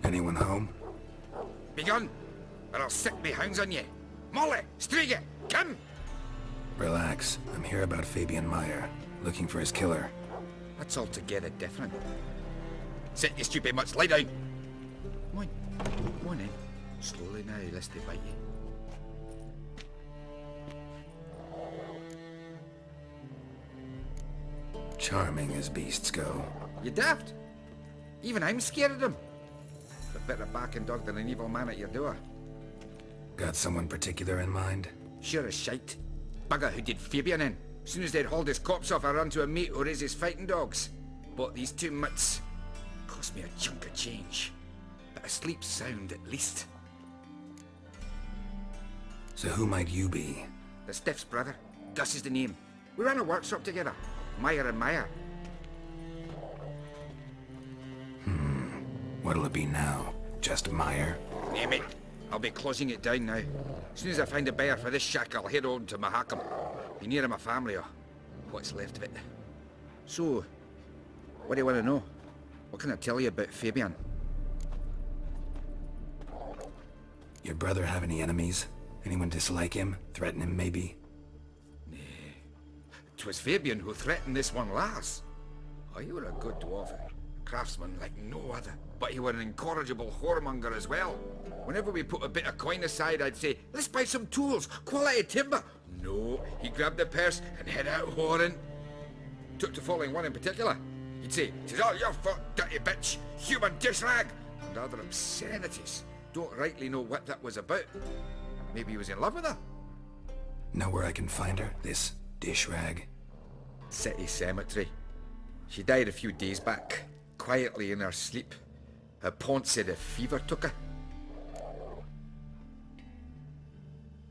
Anyone home? Begone, or I'll set me hounds on you. Molly, Striga, come! Relax. I'm here about Fabian Meyer, looking for his killer. That's altogether different. Sit your stupid mutts, lie down. Come on then. Slowly now, lest they bite you. Charming as beasts go. You daft? Even I'm scared of them. better backing dog than an evil man at your door. Got someone particular in mind? Sure as shite. Bugger who did Fabian in. As soon as they'd hauled his corpse off, I run to a mate who raises fighting dogs. Bought these 2 mutts. Cost me a chunk of change. But I sleep sound at least. So who might you be? The Stiff's brother. Gus is the name. We ran a workshop together. Meyer and Meyer. What'll it be now? Just Meyer? Name it. I'll be closing it down now. As soon as I find a buyer for this shack, I'll head on to Mahakam. Be near my family, or what's left of it. So, what do you want to know? What can I tell you about Fabian? Your brother have any enemies? Anyone dislike him? Threaten him, maybe? 'Twas Fabian who threatened this one last. Oh, you were a good dwarf. Craftsman like no other. But you were an incorrigible whoremonger as well. Whenever we put a bit of coin aside, I'd say, let's buy some tools, quality timber. No, he grabbed the purse and head out whoring. Took to following one in particular. He'd say, "'Tis all your fault, dirty bitch, human dish rag," and other obscenities. Don't rightly know what that was about. Maybe he was in love with her? Know where I can find her? This dish rag? City cemetery. She died a few days back, quietly in her sleep. Her pont said a fever took her.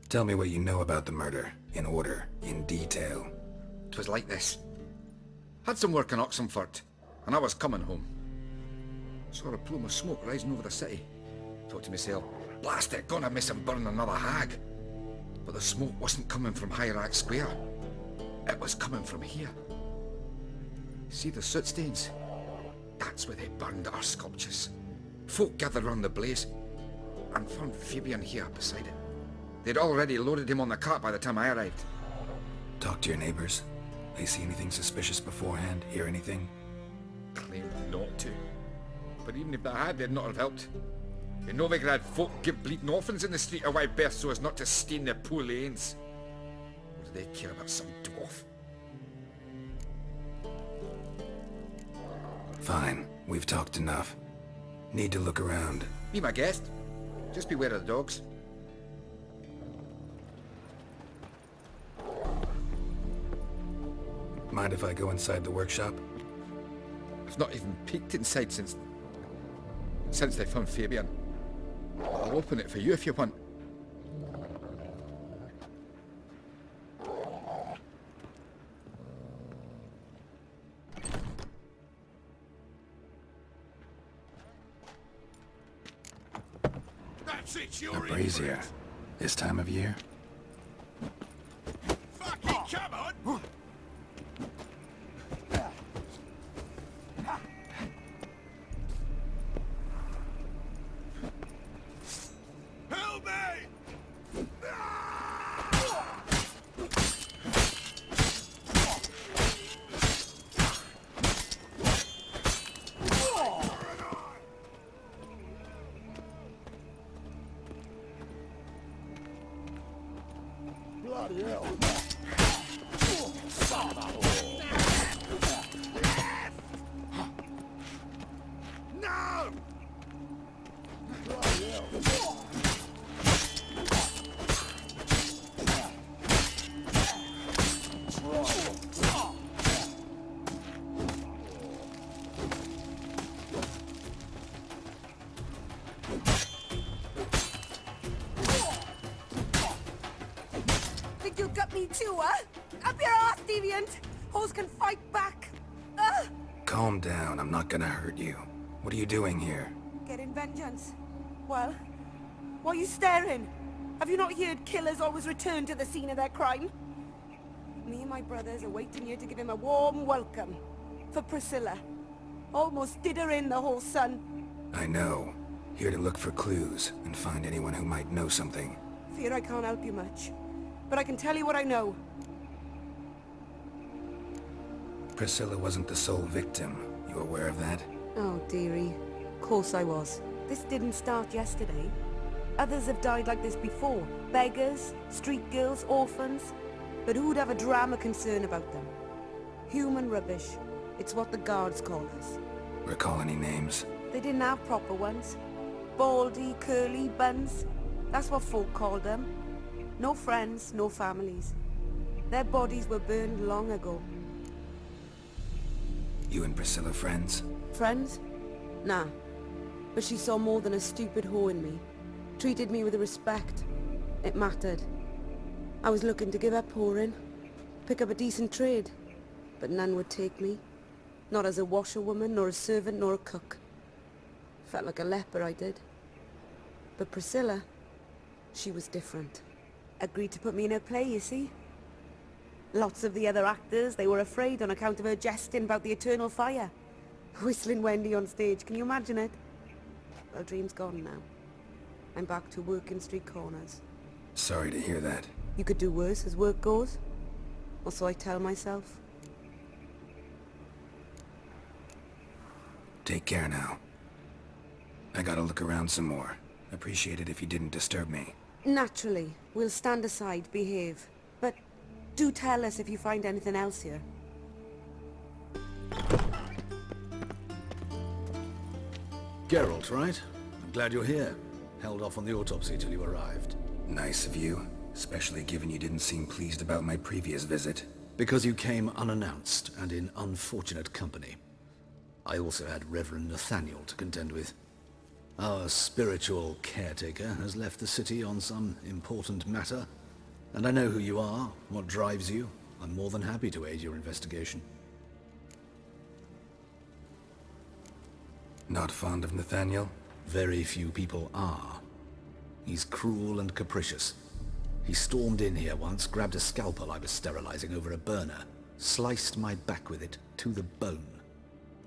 Tell me what you know about the murder, in order, in detail. 'Twas like this. Had some work in Oxenford, and I was coming home. Saw a plume of smoke rising over the city. Thought to myself, blast it, gonna miss him burn another hag. But the smoke wasn't coming from Hierarch Square. It was coming from here. See the soot stains? That's where they burned our sculptures. Folk gathered round the blaze, and found Fabian here beside it. They'd already loaded him on the cart by the time I arrived. Talk to your neighbors. They see anything suspicious beforehand? Hear anything? Claimed not to. But even if they had, they'd not have helped. In Novigrad, folk give bleeding orphans in the street a wide berth so as not to stain their poor lanes. Or do they care about some dwarf? Fine. We've talked enough. Need to look around. Be my guest. Just beware of the dogs. Mind if I go inside the workshop? I've not even peeked inside since they found Fabian. I'll open it for you if you want. That's it, A brazier. This time of year? Fucking come on! Help me! Bloody hell. No! Bloody hell. Think you got me too, huh? Up your ass, deviant! Hoes can fight back! Ugh! Calm down. I'm not gonna hurt you. What are you doing here? Getting vengeance. Well, why are you staring? Have you not heard killers always return to the scene of their crime? Me and my brothers are waiting here to give him a warm welcome. For Priscilla. Almost did her in, the whole son. I know. Here to look for clues and find anyone who might know something. Fear I can't help you much. But I can tell you what I know. Priscilla wasn't the sole victim. You aware of that? Oh, dearie. Of course I was. This didn't start yesterday. Others have died like this before. Beggars, street girls, orphans. But who'd have a drama concern about them? Human rubbish. It's what the guards call us. Recall any names? They didn't have proper ones. baldy, curly buns. That's what folk called them. No friends, no families. Their bodies were burned long ago. You and Priscilla friends? Friends? Nah. But she saw more than a stupid hoe in me. Treated me with respect. It mattered. I was looking to give up whoring. Pick up a decent trade. But none would take me. Not as a washerwoman, nor a servant, nor a cook. Felt like a leper, I did. But Priscilla, she was different. Agreed to put me in her play, you see. Lots of the other actors, they were afraid on account of her jesting about the eternal fire. Whistling Wendy on stage, can you imagine it? Well, dream's gone now. I'm back to working street corners. Sorry to hear that. You could do worse as work goes. Or so I tell myself. Take care now. I gotta look around some more. Appreciate it if you didn't disturb me. Naturally. We'll stand aside, behave. But do tell us if you find anything else here. Geralt, right? I'm glad you're here. Held off on the autopsy till you arrived. Nice of you. Especially given you didn't seem pleased about my previous visit. Because you came unannounced and in unfortunate company. I also had Reverend Nathaniel to contend with. Our spiritual caretaker has left the city on some important matter, and I know who you are, what drives you. I'm more than happy to aid your investigation. Not fond of Nathaniel? Very few people are. He's cruel and capricious. He stormed in here once, grabbed a scalpel I was sterilizing over a burner, sliced my back with it to the bone,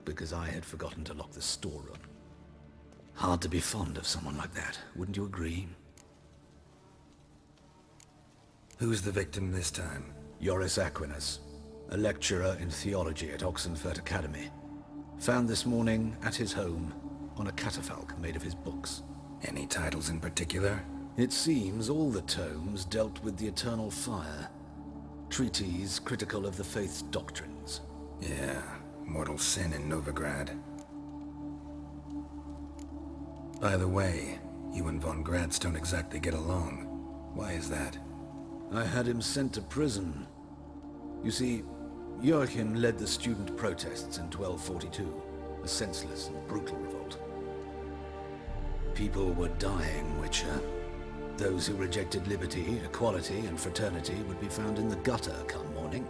because I had forgotten to lock the storeroom. Hard to be fond of someone like that, wouldn't you agree? Who's the victim this time? Joris Aquinas, a lecturer in theology at Oxenfurt Academy. Found this morning at his home on a catafalque made of his books. Any titles in particular? It seems all the tomes dealt with the eternal fire. Treatises critical of the faith's doctrines. Yeah, mortal sin in Novigrad. By the way, you and von Gratz don't exactly get along. Why is that? I had him sent to prison. You see, Joachim led the student protests in 1242, a senseless and brutal revolt. People were dying, Witcher. Those who rejected liberty, equality, and fraternity would be found in the gutter come morning.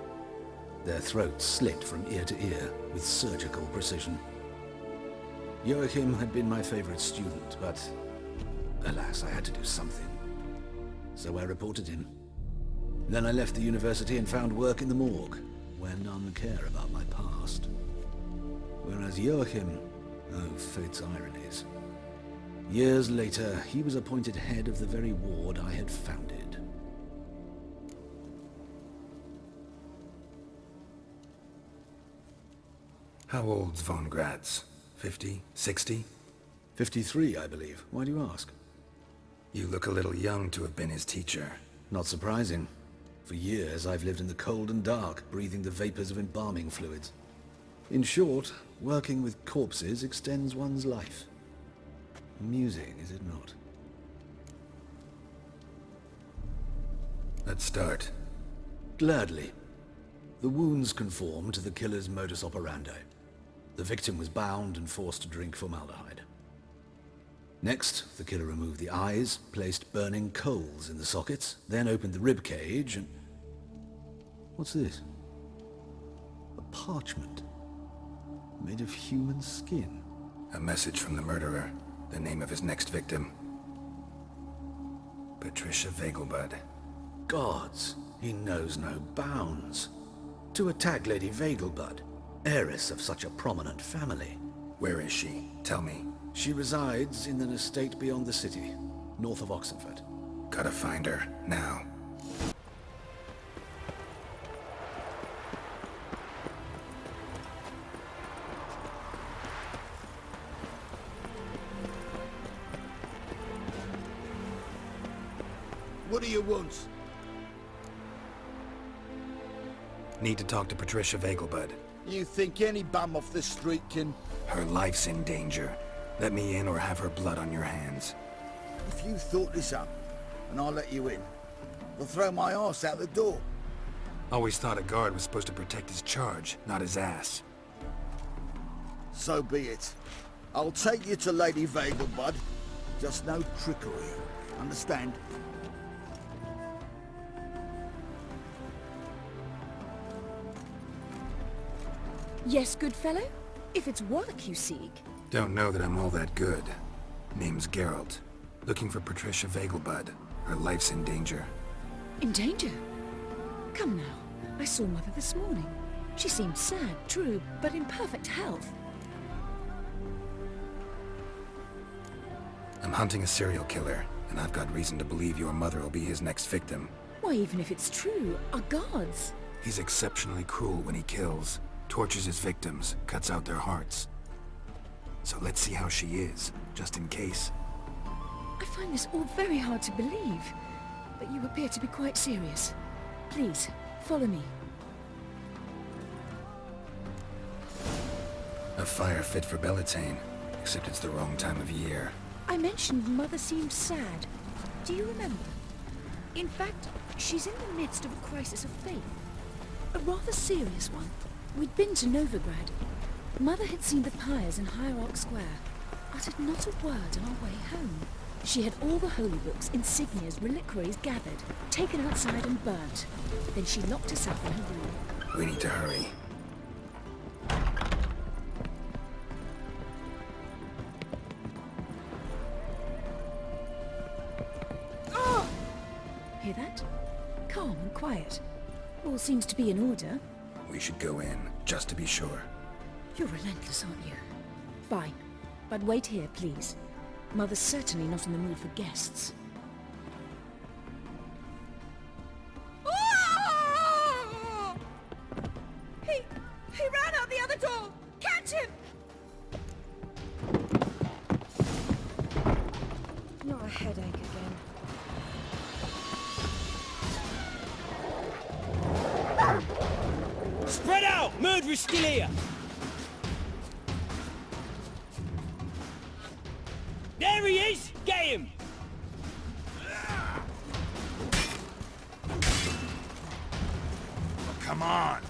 Their throats slit from ear to ear with surgical precision. Joachim had been my favorite student, but alas, I had to do something. So I reported him. Then I left the university and found work in the morgue, where none care about my past. Whereas Joachim, oh, fate's ironies. Years later, he was appointed head of the very ward I had founded. How old's von Gratz? 50? 60? 53, I believe. Why do you ask? You look a little young to have been his teacher. Not surprising. For years, I've lived in the cold and dark, breathing the vapors of embalming fluids. In short, working with corpses extends one's life. Amusing, is it not? Let's start. Gladly. The wounds conform to the killer's modus operandi. The victim was bound and forced to drink formaldehyde. Next, the killer removed the eyes, placed burning coals in the sockets, then opened the rib cage and... What's this? A parchment. Made of human skin. A message from the murderer. The name of his next victim. Patricia Vegelbud. Gods, he knows no bounds. To attack Lady Vegelbud, heiress of such a prominent family. Where is she? Tell me. She resides in an estate beyond the city, north of Oxenfurt. Gotta find her, now. What do you want? Need to talk to Patricia Vegelbud. You think any bum off the street can... Her life's in danger. Let me in or have her blood on your hands. If you thought this up, and I'll let you in, they'll throw my arse out the door. Always thought a guard was supposed to protect his charge, not his ass. So be it. I'll take you to Lady Vegelbud. Just no trickery. Understand? Yes, good fellow? If it's work you seek. Don't know that I'm all that good. Name's Geralt. Looking for Patricia Vegelbud. Her life's in danger. In danger? Come now. I saw Mother this morning. She seemed sad, true, but in perfect health. I'm hunting a serial killer, and I've got reason to believe your mother will be his next victim. Why, even if it's true, our guards. He's exceptionally cruel when he kills, tortures his victims, cuts out their hearts. So let's see how she is, just in case. I find this all very hard to believe, but you appear to be quite serious. Please, follow me. A fire fit for Bellatane, except it's the wrong time of year. I mentioned Mother seemed sad. Do you remember? In fact, she's in the midst of a crisis of faith. A rather serious one. We'd been to Novigrad. Mother had seen the pyres in Hierarch Square, uttered not a word on our way home. She had all the holy books, insignias, reliquaries gathered, taken outside and burnt. Then she locked herself in her room. We need to hurry. Hear that? Calm and quiet. All seems to be in order. We should go in, just to be sure. You're relentless, aren't you? Fine. But wait here, please. Mother's certainly not in the mood for guests. He ran out the other door! Catch him! Not a headache again. Spread out! Murderer's still here! There he is! Get him! Oh, come on!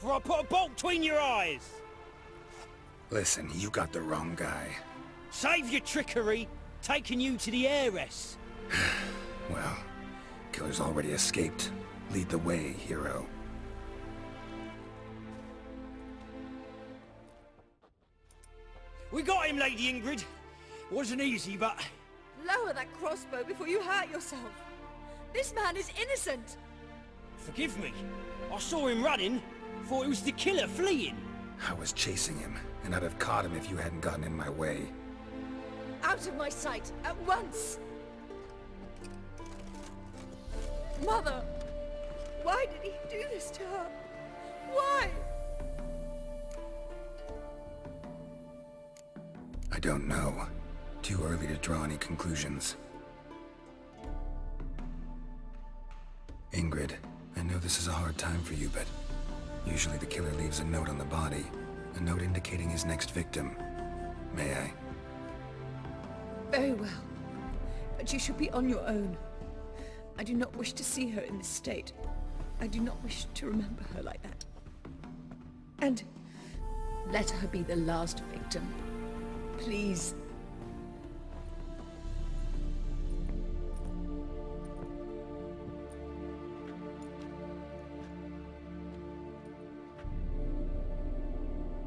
before I put a bolt between your eyes! Listen, you got the wrong guy. Save your trickery, taking you to the heiress. Well, killer's already escaped. Lead the way, hero. We got him, Lady Ingrid. Wasn't easy, but... Lower that crossbow before you hurt yourself. This man is innocent. Forgive me. I saw him running. Thought it was the killer fleeing. I was chasing him, and I'd have caught him if you hadn't gotten in my way. Out of my sight, at once! Mother! Why did he do this to her? Why? I don't know. Too early to draw any conclusions. Ingrid, I know this is a hard time for you, but usually the killer leaves a note on the body. A note indicating his next victim. May I? Very well. But you should be on your own. I do not wish to see her in this state. I do not wish to remember her like that. And let her be the last victim. Please.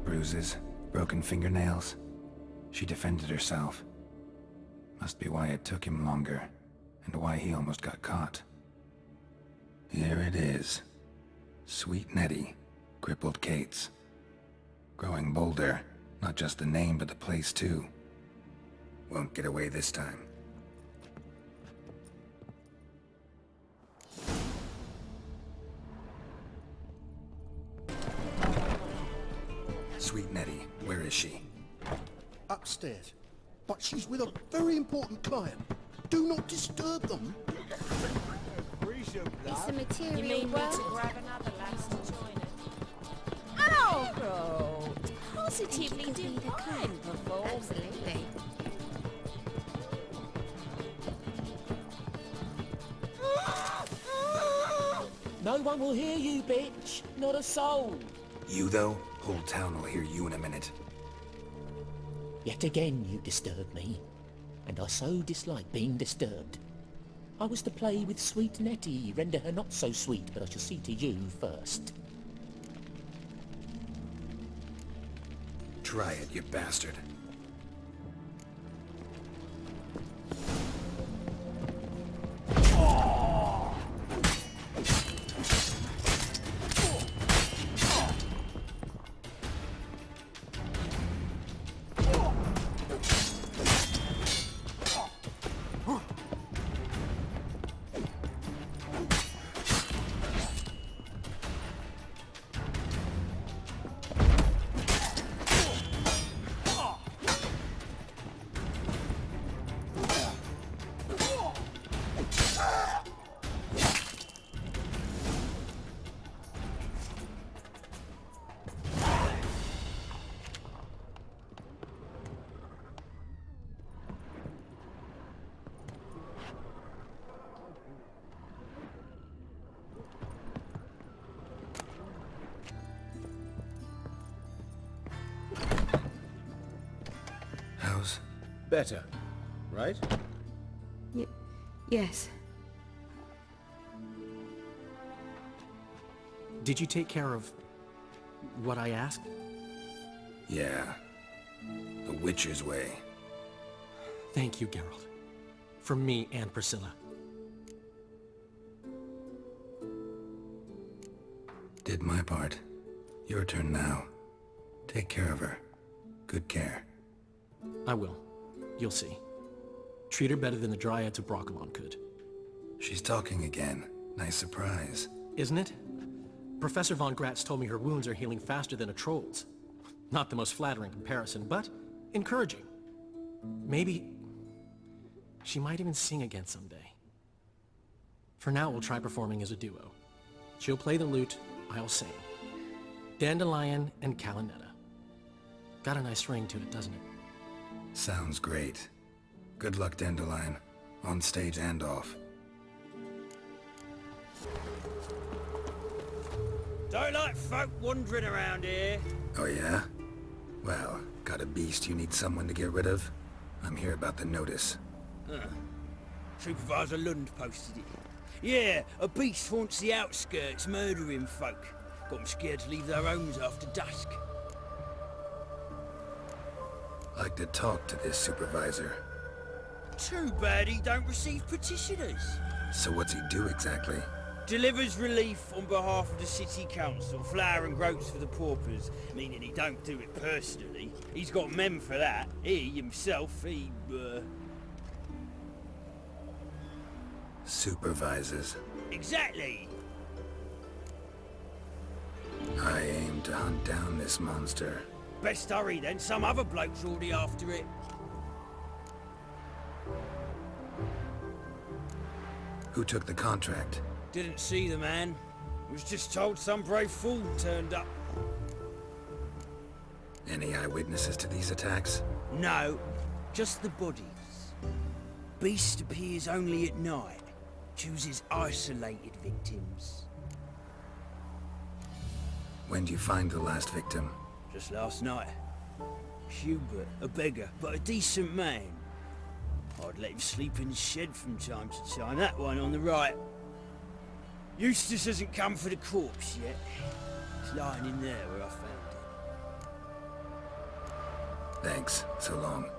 Bruises, broken fingernails. She defended herself. Must be why it took him longer, and why he almost got caught. Here it is. Sweet Nettie, crippled Kate's. Growing bolder, not just the name but the place too. Won't get away this time. Sweet Nettie, where is she? Upstairs. But she's with a very important client. Do not disturb them. It's the material You mean world. me to grab another lass to join it? Ow! Oh, positively Could be the divine kind. performance. Absolutely. No one will hear you, bitch. Not a soul. You though? Whole town will hear you in a minute. Yet again you disturb me, and I so dislike being disturbed. I was to play with sweet Nettie, render her not so sweet, but I shall see to you first. Try it, you bastard. How's... Better, right? Yes. Did you take care of what I asked? Yeah. The Witcher's way. Thank you, Geralt. From me and Priscilla. Did my part. Your turn now. Take care of her. Good care. I will. You'll see. Treat her better than the Dryads of Brokilon could. She's talking again. Nice surprise. Isn't it? Professor von Gratz told me her wounds are healing faster than a troll's. Not the most flattering comparison, but encouraging. Maybe she might even sing again someday. For now, we'll try performing as a duo. She'll play the lute, I'll sing. Dandelion and Calinetta. Got a nice ring to it, doesn't it? Sounds great. Good luck, Dandelion. On stage and off. Don't like folk wandering around here. Oh yeah? Well, got a beast you need someone to get rid of? I'm here about the notice. Supervisor Lund posted it. Yeah, a beast haunts the outskirts, murdering folk. Got them scared to leave their homes after dusk. Like to talk to this supervisor. Too bad he don't receive petitioners. So what's he do exactly? Delivers relief on behalf of the city council, flour and groats for the paupers, meaning he don't do it personally. He's got men for that. He, himself, Supervises. Exactly! I aim to hunt down this monster. Best hurry then, some other bloke's already after it. Who took the contract? Didn't see the man. Was just told some brave fool turned up. Any eyewitnesses to these attacks? No, just the bodies. Beast appears only at night. Chooses isolated victims. When do you find the last victim? Just last night. Hubert, a beggar, but a decent man. I'd let him sleep in his shed from time to time. That one on the right. Eustace hasn't come for the corpse yet. It's lying in there where I found it. Thanks. So long.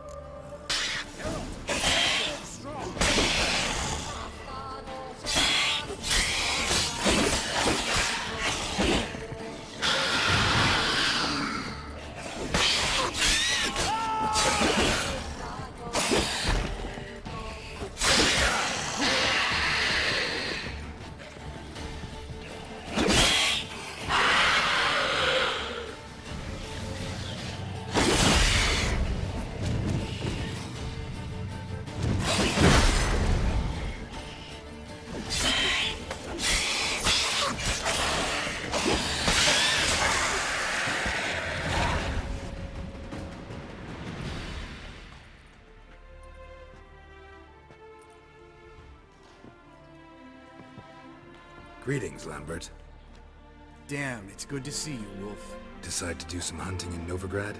Greetings, Lambert. Damn, it's good to see you, Wolf. Decide to do some hunting in Novigrad?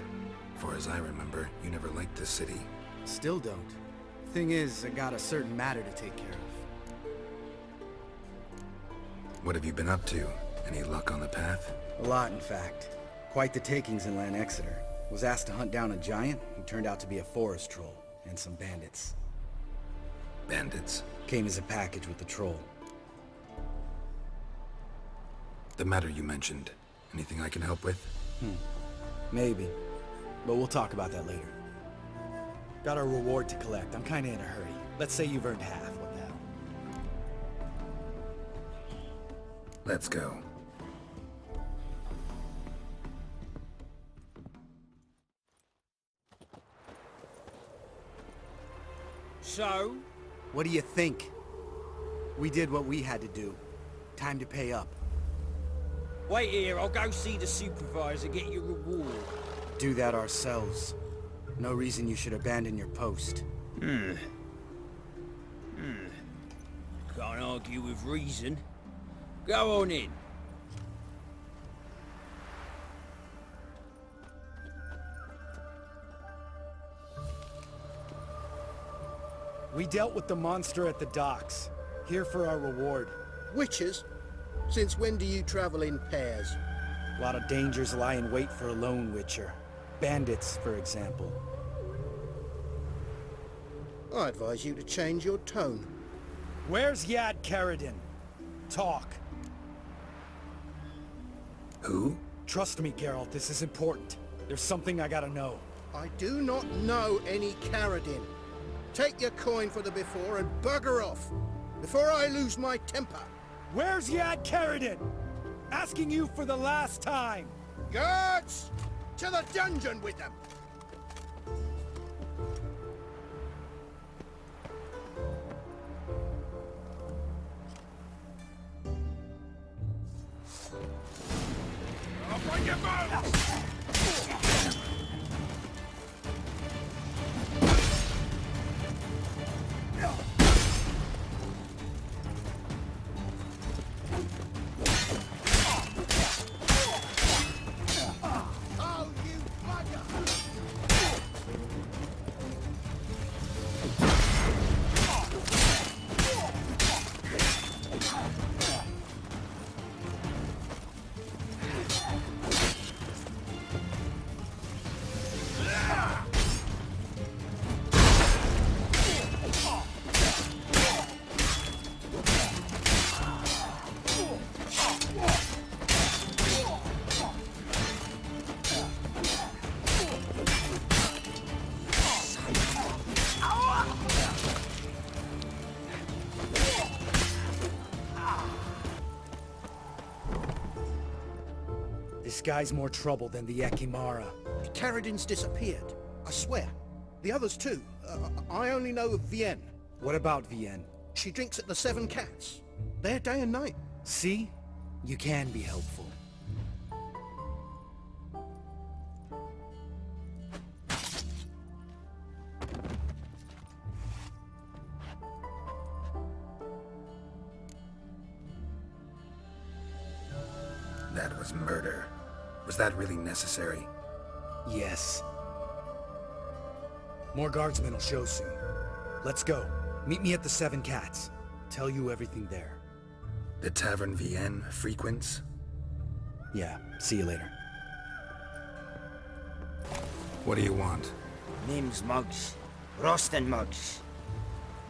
Far as I remember, you never liked this city. Still don't. Thing is, I got a certain matter to take care of. What have you been up to? Any luck on the path? A lot, in fact. Quite the takings in Lan Exeter. Was asked to hunt down a giant who turned out to be a forest troll, and some bandits. Bandits? Came as a package with the troll. The matter you mentioned. Anything I can help with? Maybe. But we'll talk about that later. Got a reward to collect. I'm kinda in a hurry. Let's say you've earned half. What the hell? Let's go. So? What do you think? We did what we had to do. Time to pay up. Wait here, I'll go see the supervisor, get your reward. Do that ourselves. No reason you should abandon your post. Can't argue with reason. Go on in. We dealt with the monster at the docks. Here for our reward. Witches? Since when do you travel in pairs? A lot of dangers lie in wait for a lone witcher. Bandits, for example. I advise you to change your tone. Where's Yad Karadin? Talk. Who? Trust me, Geralt, this is important. There's something I gotta know. I do not know any Karadin. Take your coin for the before and bugger off, before I lose my temper. Where's Yad Karadin? Asking you for the last time. Guards! To the dungeon with them! I'll bring you both! This guy's more trouble than the Ekimara. Carradin's disappeared. I swear. The others too. I only know of Vienne. What about Vienne? She drinks at the Seven Cats. There day and night. See? You can be helpful. That was murder. Was that really necessary? Yes. More guardsmen will show soon. Let's go. Meet me at the Seven Cats. Tell you everything there. The Tavern Vienne frequents? Yeah, see you later. What do you want? Name's Muggs. Roston Muggs.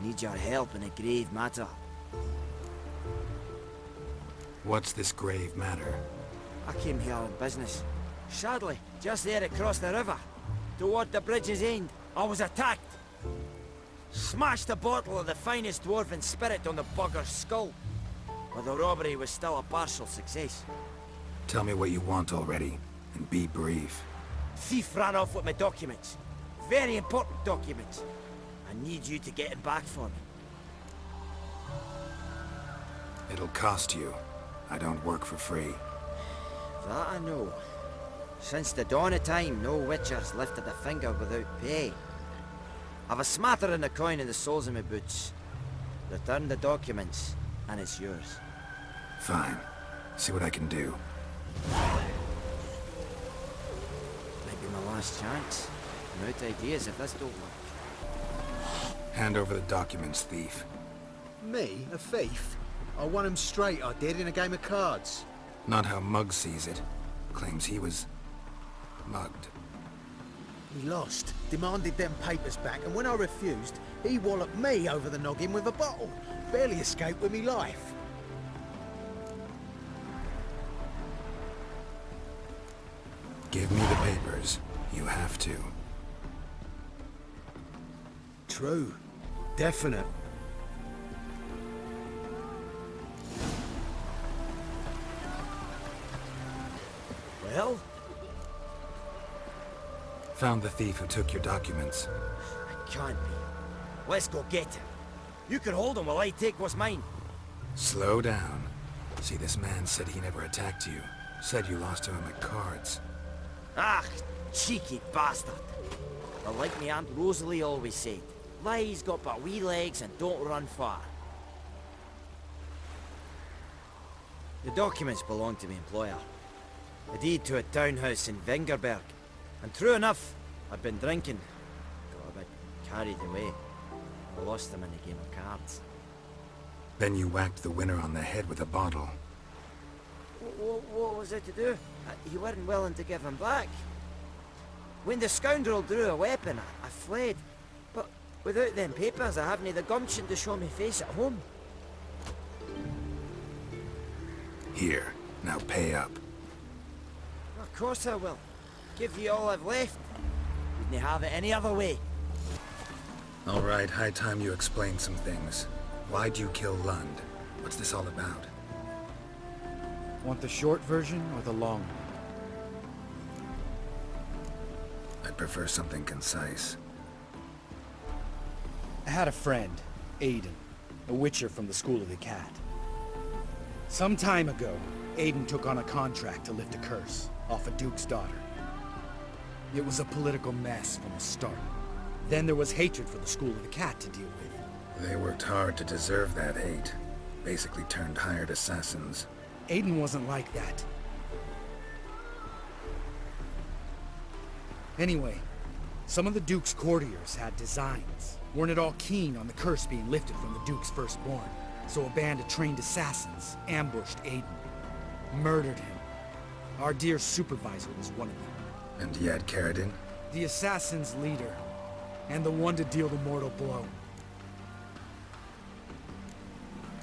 Need your help in a grave matter. What's this grave matter? I came here on business. Sadly, just there across the river, toward the bridge's end, I was attacked. Smashed a bottle of the finest dwarven spirit on the bugger's skull. But the robbery was still a partial success. Tell me what you want already, and be brief. Thief ran off with my documents. Very important documents. I need you to get them back for me. It'll cost you. I don't work for free. That I know. Since the dawn of time, no witcher's lifted a finger without pay. I've a smattering of coin in the soles of my boots. Return the documents, and it's yours. Fine. See what I can do. Might be my last chance. I'm out of ideas if this don't work. Hand over the documents, thief. Me? A thief? I won him straight, I did, in a game of cards. Not how Muggs sees it. Claims he was mugged. He lost, demanded them papers back, and when I refused, he walloped me over the noggin with a bottle. Barely escaped with me life. Give me the papers. You have to. True. Definite. Well? Found the thief who took your documents. It can't be. Let's go get him. You can hold him while I take what's mine. Slow down. See, this man said he never attacked you. Said you lost to him at cards. Ah, cheeky bastard. But like me Aunt Rosalie always said, lies got but wee legs and don't run far. The documents belong to my employer. A deed to a townhouse in Vengerberg. And true enough, I'd been drinking. Got a bit carried away. I lost them in a game of cards. Then you whacked the winner on the head with a bottle. What was it to do? You weren't willing to give him back. When the scoundrel drew a weapon, I fled. But without them papers, I haven't the gumption to show me face at home. Here, now pay up. Of course I will. Give you all I've left. Wouldn't have it any other way. All right, high time you explain some things. Why'd you kill Lund? What's this all about? Want the short version or the long one? I'd prefer something concise. I had a friend, Aiden, a witcher from the School of the Cat. Some time ago, Aiden took on a contract to lift a curse off a duke's daughter. It was a political mess from the start. Then there was hatred for the School of the Cat to deal with. They worked hard to deserve that hate. Basically turned hired assassins. Aiden wasn't like that. Anyway, some of the Duke's courtiers had designs. Weren't at all keen on the curse being lifted from the Duke's firstborn. So a band of trained assassins ambushed Aiden. Murdered him. Our dear supervisor was one of them. And you had Carradin? The assassin's leader. And the one to deal the mortal blow.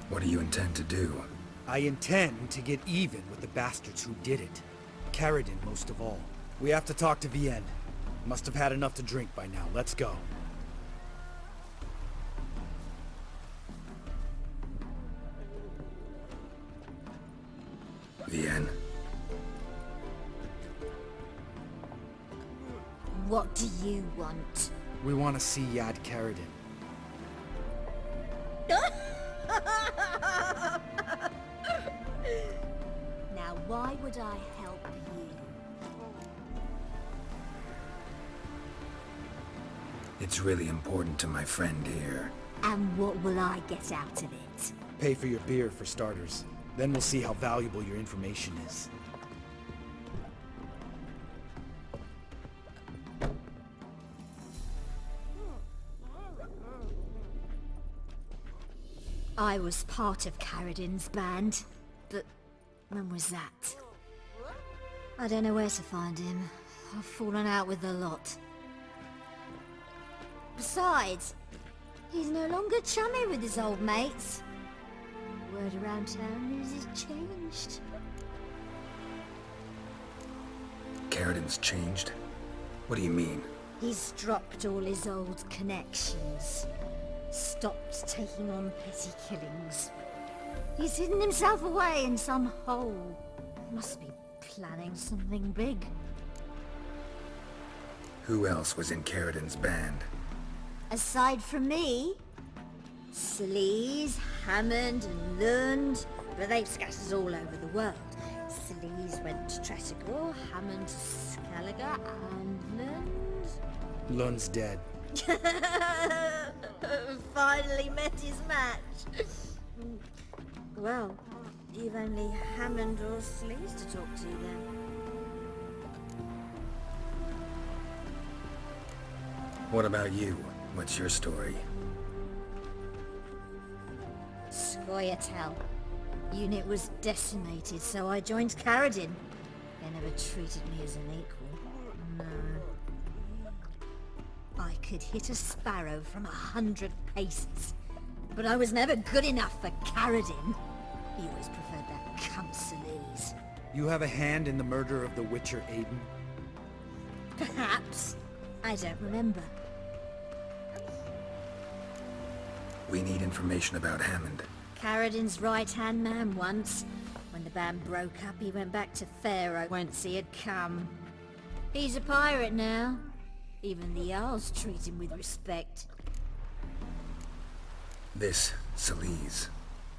What do you intend to do? I intend to get even with the bastards who did it. Carradin most of all. We have to talk to Vienne. Must have had enough to drink by now. Let's go. Vienne. What do you want? We want to see Yad Karadin. Now, why would I help you? It's really important to my friend here. And what will I get out of it? Pay for your beer, for starters. Then we'll see how valuable your information is. I was part of Karadin's band, but when was that? I don't know where to find him. I've fallen out with the lot. Besides, he's no longer chummy with his old mates. Word around town is he's changed. Karadin's changed? What do you mean? He's dropped all his old connections. Stopped taking on petty killings. He's hidden himself away in some hole. Must be planning something big. Who else was in Karadin's band? Aside from me, Sleaze, Hammond and Lund, but they've scattered all over the world. Sleaze went to Tresigor, Hammond to Skellige, and Lund... Lund's dead. Finally met his match. Well, you've only Hammond or Sleaze to talk to then. What about you? What's your story? Scoia'tael. Unit was decimated, so I joined Karadin. They never treated me as an equal. No. I could hit a sparrow from 100 paces, but I was never good enough for Karadin. He always preferred that cunt Sleaze. You have a hand in the murder of the Witcher Aiden? Perhaps. I don't remember. We need information about Hammond. Karadin's right-hand man once. When the band broke up, he went back to Pharaoh whence he had come. He's a pirate now. Even the Jarls treat him with respect. This, Sleaze.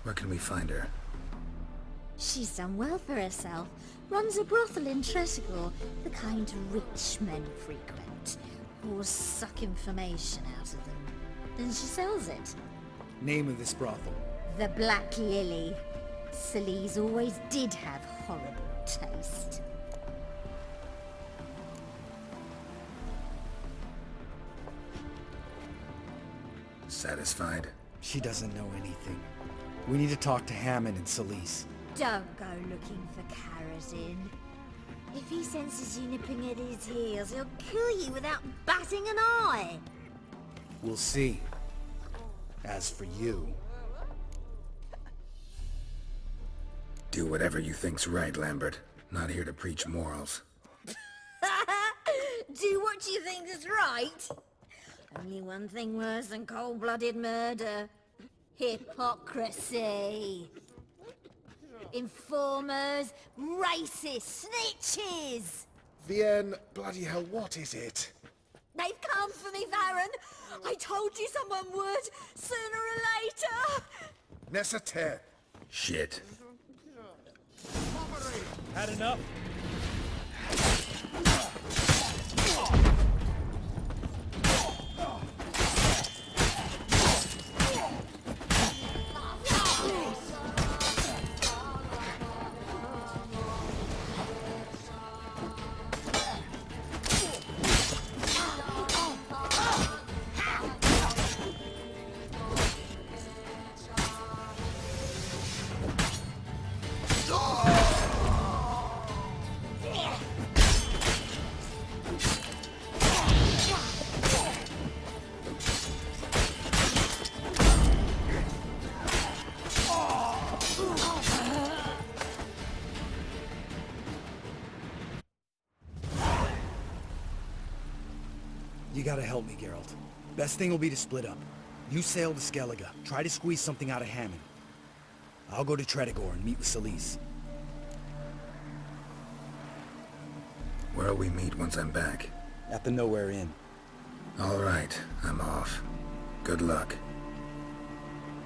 Where can we find her? She's done well for herself. Runs a brothel in Tresigor, the kind rich men frequent. Whores suck information out of them. Then she sells it. Name of this brothel? The Black Lily. Sleaze always did have horrible taste. Satisfied? She doesn't know anything. We need to talk to Hammond and Sleaze. Don't go looking for Karadin. If he senses you nipping at his heels, he'll kill you without batting an eye. We'll see. As for you... Do whatever you think's right, Lambert. Not here to preach morals. Do what you think is right? Only one thing worse than cold-blooded murder. Hypocrisy. Informers, racists, snitches! Vienne, bloody hell, what is it? They've come for me, Varren! I told you someone would, sooner or later! Necessitaire. Shit. Had enough? You gotta help me, Geralt. Best thing will be to split up. You sail to Skellige. Try to squeeze something out of Hammond. I'll go to Tresigor and meet with Sleaze. Where'll we meet once I'm back? at the Nowhere Inn. All right, I'm off. Good luck.